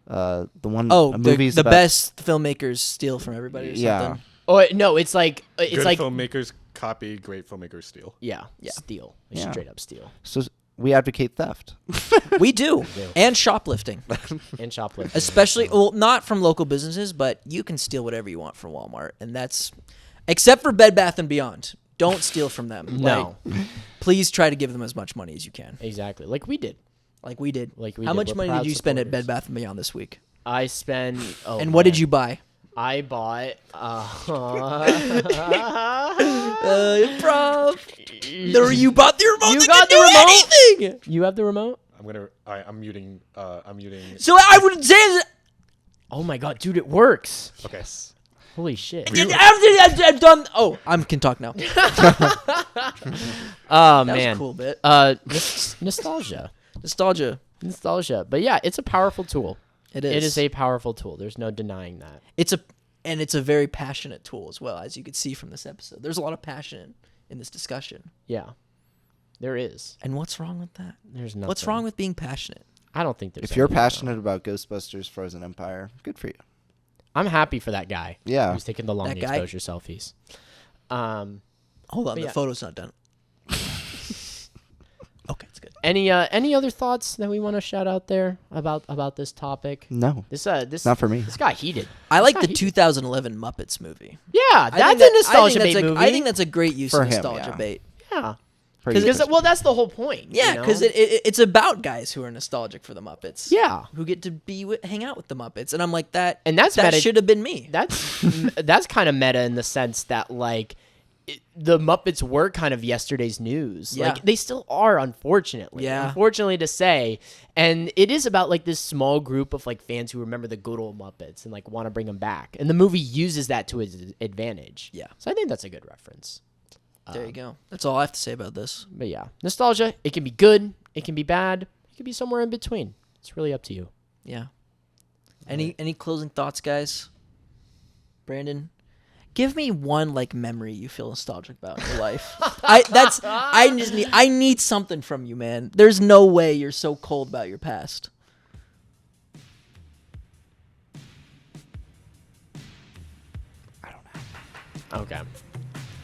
The one
Oh,
movies
the
about,
best filmmakers steal from everybody or
Yeah.
something.
Oh no, it's like
Good filmmakers copy, great filmmakers steal.
yeah, steal. They
Yeah.
straight up steal
So we advocate theft.
We do. And shoplifting.
and shoplifting.
Especially, well, not from local businesses, but you can steal whatever you want from Walmart, and that's except for Bed Bath and Beyond. Don't steal from them.
No.
Like, please try to give them as much money as you can,
Exactly, like we did.
like we did.
Like we
How
did.
much
We're
money
proud
did you spend at
supporters.
Bed Bath and Beyond this week?
I spend. Oh,
And what did
man.
you buy?
I bought.
Improv. You bought the remote.
You
that
got
can
the
do
remote?
anything.
You have the remote?
I'm muting. I'm muting.
So I would say that
Oh my god, dude, it works.
Okay.
Holy shit.
after I've done. Oh, I can talk now.
Oh
That
man.
was a cool bit.
Nostalgia.
Nostalgia.
But yeah, it's a powerful tool.
It is.
It is a powerful tool. There's no denying that.
It's a very passionate tool as well, as you could see from this episode. There's a lot of passion in this discussion.
Yeah. There is.
And what's wrong with that?
There's nothing.
What's wrong with being passionate?
I don't think there's.
If you're
any, though.
passionate about Ghostbusters Frozen Empire, good for you.
I'm happy for that guy.
Yeah.
Who's taking the long
That guy?
exposure selfies.
Hold on,
But
the
yeah.
photo's not done. Okay, it's good.
Any other thoughts that we want to shout out there about this topic?
No,
This
not for me.
This got heated.
I like
This
the
got heated.
2011 Muppets movie.
Yeah,
I
that's
think
a nostalgia
I think
bait
that's
movie.
I think that's a great use
For
of
him,
nostalgia
yeah.
bait.
yeah.
Pretty
Because
good.
well, that's the whole point.
Yeah, because it's about guys who are nostalgic for the Muppets.
Yeah.
who get to hang out with the Muppets, and I'm like that.
And that's
that
meta-
should have been me.
that's kind of meta in the sense that like the Muppets were kind of yesterday's news.
Yeah.
Like they still are, unfortunately.
Yeah.
Unfortunately to say. And it is about like this small group of like fans who remember the good old Muppets and like want to bring them back. And the movie uses that to its advantage.
Yeah.
So I think that's a good reference.
There you go. That's all I have to say about this.
But yeah, nostalgia, it can be good, it can be bad, it can be somewhere in between. It's really up to you.
Yeah. Any closing thoughts, guys? Brandon, give me one like memory you feel nostalgic about in your life. I need something from you, man. There's no way you're so cold about your past.
Okay.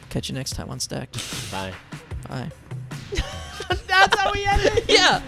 Catch you next time on Stacked.
Bye.
Bye.
That's how we end it.
Yeah.